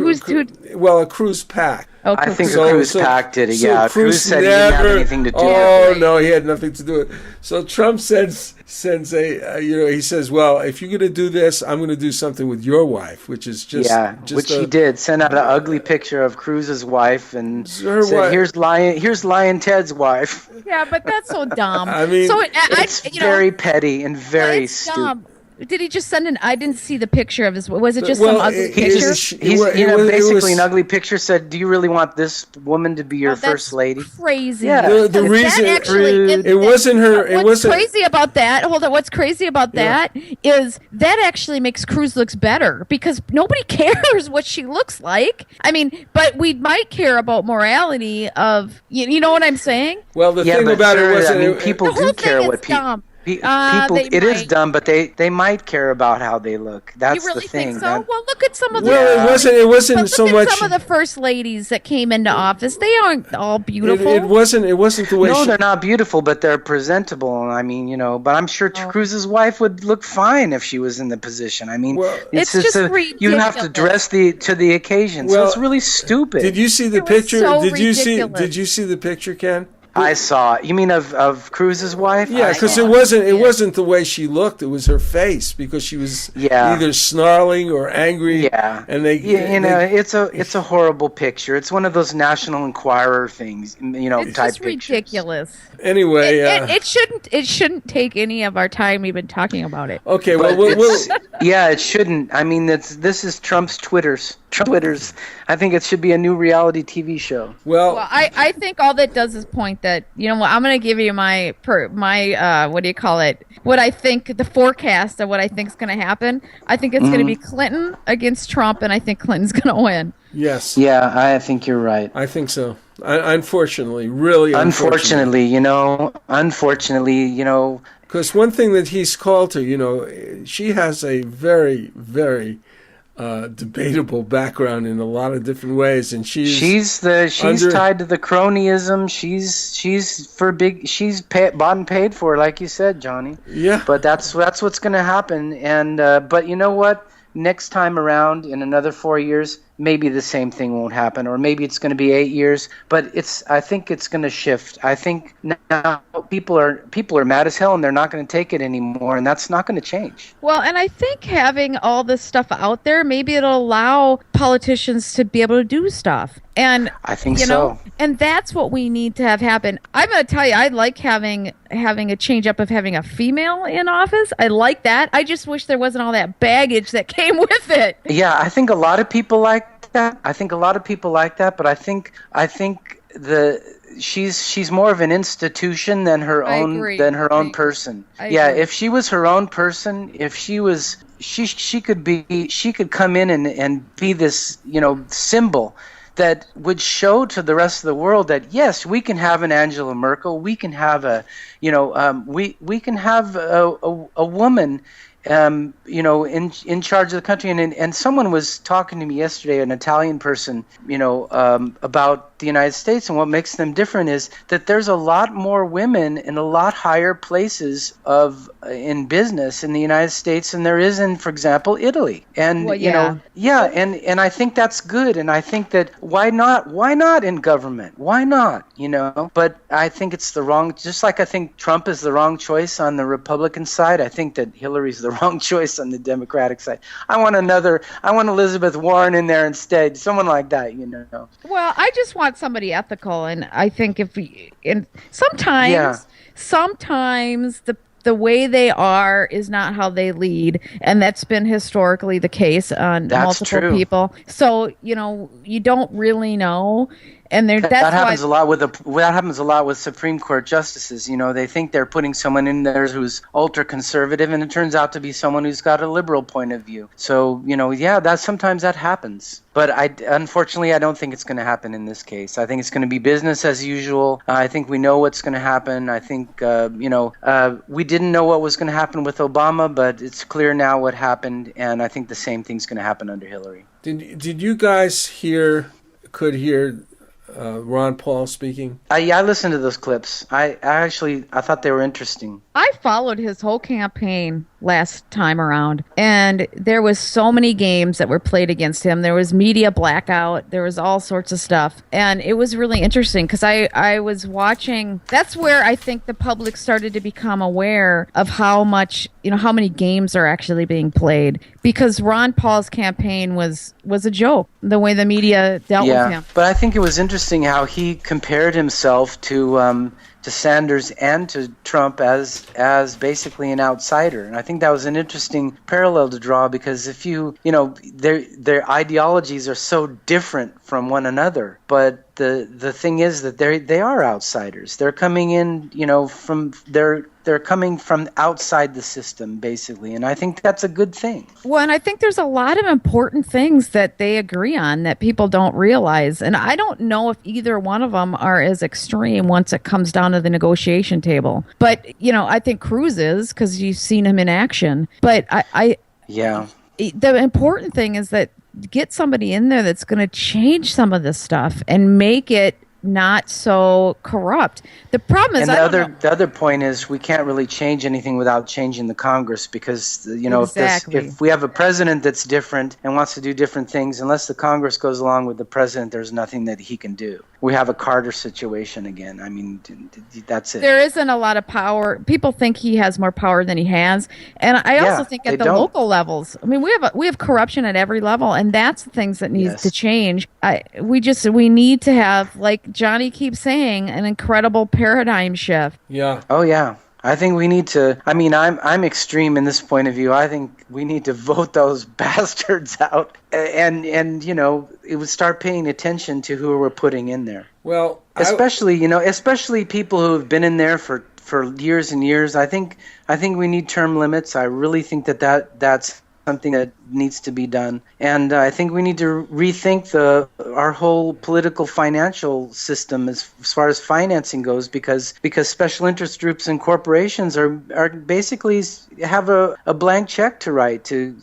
Well, a Cruz PAC. Oh, I think Cruz PAC did it. Yeah, Cruz said he never, didn't have anything to do with it. Oh no, he had nothing to do with it. So Trump sends he says, well, if you're going to do this, I'm going to do something with your wife, which is just he did. Send out an ugly picture of Cruz's wife and said, here's Lion Ted's wife. Yeah, but that's so dumb. I mean, it's very petty and very stupid. Dumb. Did he just send I didn't see the picture of his. Was it just some ugly picture? Basically an ugly picture said, "Do you really want this woman to be your first lady?" Crazy. Yeah. The reason it wasn't her. What's crazy about that? Hold on. What's crazy about that is that actually makes Cruz looks better because nobody cares what she looks like. I mean, but we might care about morality of you know what I'm saying? Well, the thing about it was people do care what people. It is dumb, but they might care about how they look. That's you really the thing. Think so? Well, look at some of the. Well, it wasn't so much. Some of the first ladies that came into office, they aren't all beautiful. It wasn't the way. No, they're not beautiful, but they're presentable. I mean, but I'm sure Cruz's wife would look fine if she was in the position. I mean, it's just ridiculous. You have to dress to the occasion. So it's really stupid. Did you see the picture? Did you see the picture, Ken? I saw. You mean of Cruz's wife? Yeah, because it wasn't the way she looked. It was her face because she was either snarling or angry. Yeah, and it's a horrible picture. It's one of those National Enquirer things. It's type just ridiculous. Anyway, it shouldn't take any of our time even talking about it. Okay, it shouldn't. I mean, this is Trump's Twitters. I think it should be a new reality TV show. Well, I think all that does is point that I'm going to give you my what do you call it? What I think the forecast of what I think is going to happen. I think it's going to be Clinton against Trump, and I think Clinton's going to win. Yes. Yeah, I think you're right. I think so. Unfortunately, really. Unfortunately. Because one thing that he's called her, she has a very, very debatable background in a lot of different ways, and she's tied to the cronyism. She's bought and paid for, like you said, Johnny. Yeah. But that's what's going to happen. And but you know what? Next time around, in another 4 years, maybe the same thing won't happen, or maybe it's going to be 8 years. But I think it's going to shift. I think now people are mad as hell, and they're not going to take it anymore, and that's not going to change. Well, and I think having all this stuff out there, maybe it'll allow politicians to be able to do stuff. And I think so. And that's what we need to have happen. I'm going to tell you, I like having a change up of having a female in office. I like that. I just wish there wasn't all that baggage that came with it. Yeah, I think a lot of people like that. But I think she's more of an institution than her own person. Yeah, if she was her own person, she could come in and be this, symbol that would show to the rest of the world that yes, we can have an Angela Merkel, we can have we can have a woman in charge of the country. And someone was talking to me yesterday, an Italian person, about the United States, and what makes them different is that there's a lot more women in a lot higher places in business in the United States than there is in, for example, Italy. And and I think that's good. And I think that why not in government? Why not? But I think it's just like I think Trump is the wrong choice on the Republican side, I think that Hillary's the wrong choice on the Democratic side. I want Elizabeth Warren in there instead, someone like that, Well, I just want somebody ethical, and I think sometimes the way they are is not how they lead, and that's been historically the case on multiple people. So you don't really know. And that happens a lot with Supreme Court justices. They think they're putting someone in there who's ultra conservative, and it turns out to be someone who's got a liberal point of view. So sometimes that happens. But unfortunately, I don't think it's going to happen in this case. I think it's going to be business as usual. I think we know what's going to happen. I think we didn't know what was going to happen with Obama, but it's clear now what happened, and I think the same thing's going to happen under Hillary. Did you guys could hear Ron Paul speaking? I listened to those clips. I thought they were interesting. I followed his whole campaign last time around, and there was so many games that were played against him. There was media blackout. There was all sorts of stuff, and it was really interesting because I was watching. That's where I think the public started to become aware of how many games are actually being played, because Ron Paul's campaign was a joke, the way the media dealt with him. But I think it was interesting how he compared himself to Sanders and to Trump as basically an outsider. And I think that was an interesting parallel to draw, because if their ideologies are so different from one another, but the thing is that they are outsiders. They're coming in, they're coming from outside the system, basically, and I think that's a good thing. Well, and I think there's a lot of important things that they agree on that people don't realize, and I don't know if either one of them are as extreme once it comes down to the negotiation table. But I think Cruz is, because you've seen him in action. But the important thing is that get somebody in there that's going to change some of this stuff and make it not so corrupt. The problem is, the other point is, we can't really change anything without changing the Congress, because if we have a president that's different and wants to do different things, unless the Congress goes along with the president, there's nothing that he can do. We have a Carter situation again. I mean, that's it. There isn't a lot of power. People think he has more power than he has, and I also think at the local levels. I mean, we have corruption at every level, and that's the things that needs to change. We need to have, like Johnny keeps saying, an incredible paradigm shift. Yeah. Oh yeah. I think we need to. I mean, I'm extreme in this point of view. I think we need to vote those bastards out, and it would start paying attention to who we're putting in there. Well, especially people who have been in there for years and years. I think we need term limits. I really think that's something that needs to be done. And I think we need to rethink our whole political financial system as far as financing goes, because special interest groups and corporations are basically have a blank check to write to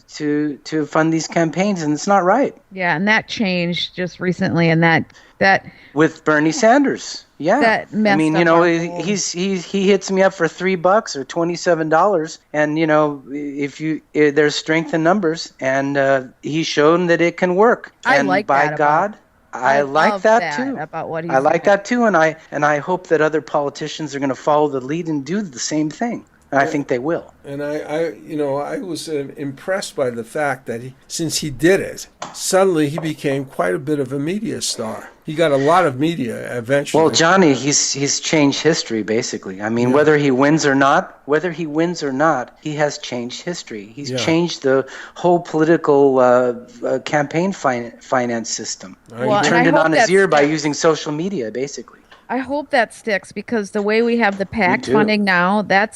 fund these campaigns, and it's not right. Yeah, and that changed just recently, and that with Bernie Sanders. Yeah, that messed I mean, up he hits me up for $3 or $27, and there's strength in numbers, and he's shown that it can work. I and like by that God, I like that too. About what I like that too, and I hope that other politicians are going to follow the lead and do the same thing. And I think they will. And I was impressed by the fact that since he did it, suddenly he became quite a bit of a media star. He got a lot of media eventually. Well, Johnny, he's changed history basically. I mean, whether he wins or not, he has changed history. He's changed the whole political campaign finance system. He turned it on his ear by using social media, basically. I hope that sticks, because the way we have the PAC funding now, that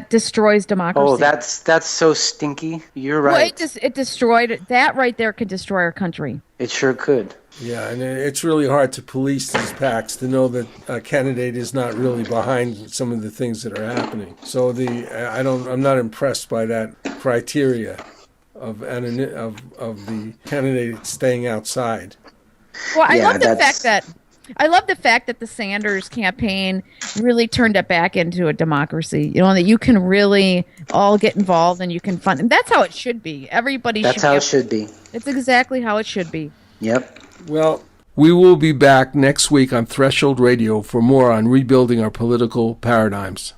destroys democracy. Oh, that's so stinky. You're right. Well, it destroyed that right there. Could destroy our country. It sure could. Yeah, and it's really hard to police these PACs to know that a candidate is not really behind some of the things that are happening. So I'm not impressed by that criteria of the candidate staying outside. Well, I love the fact that the Sanders campaign really turned it back into a democracy. That you can really all get involved and you can fund. And that's how it should be. That's how it should be. It's exactly how it should be. Yep. Well, we will be back next week on Threshold Radio for more on rebuilding our political paradigms.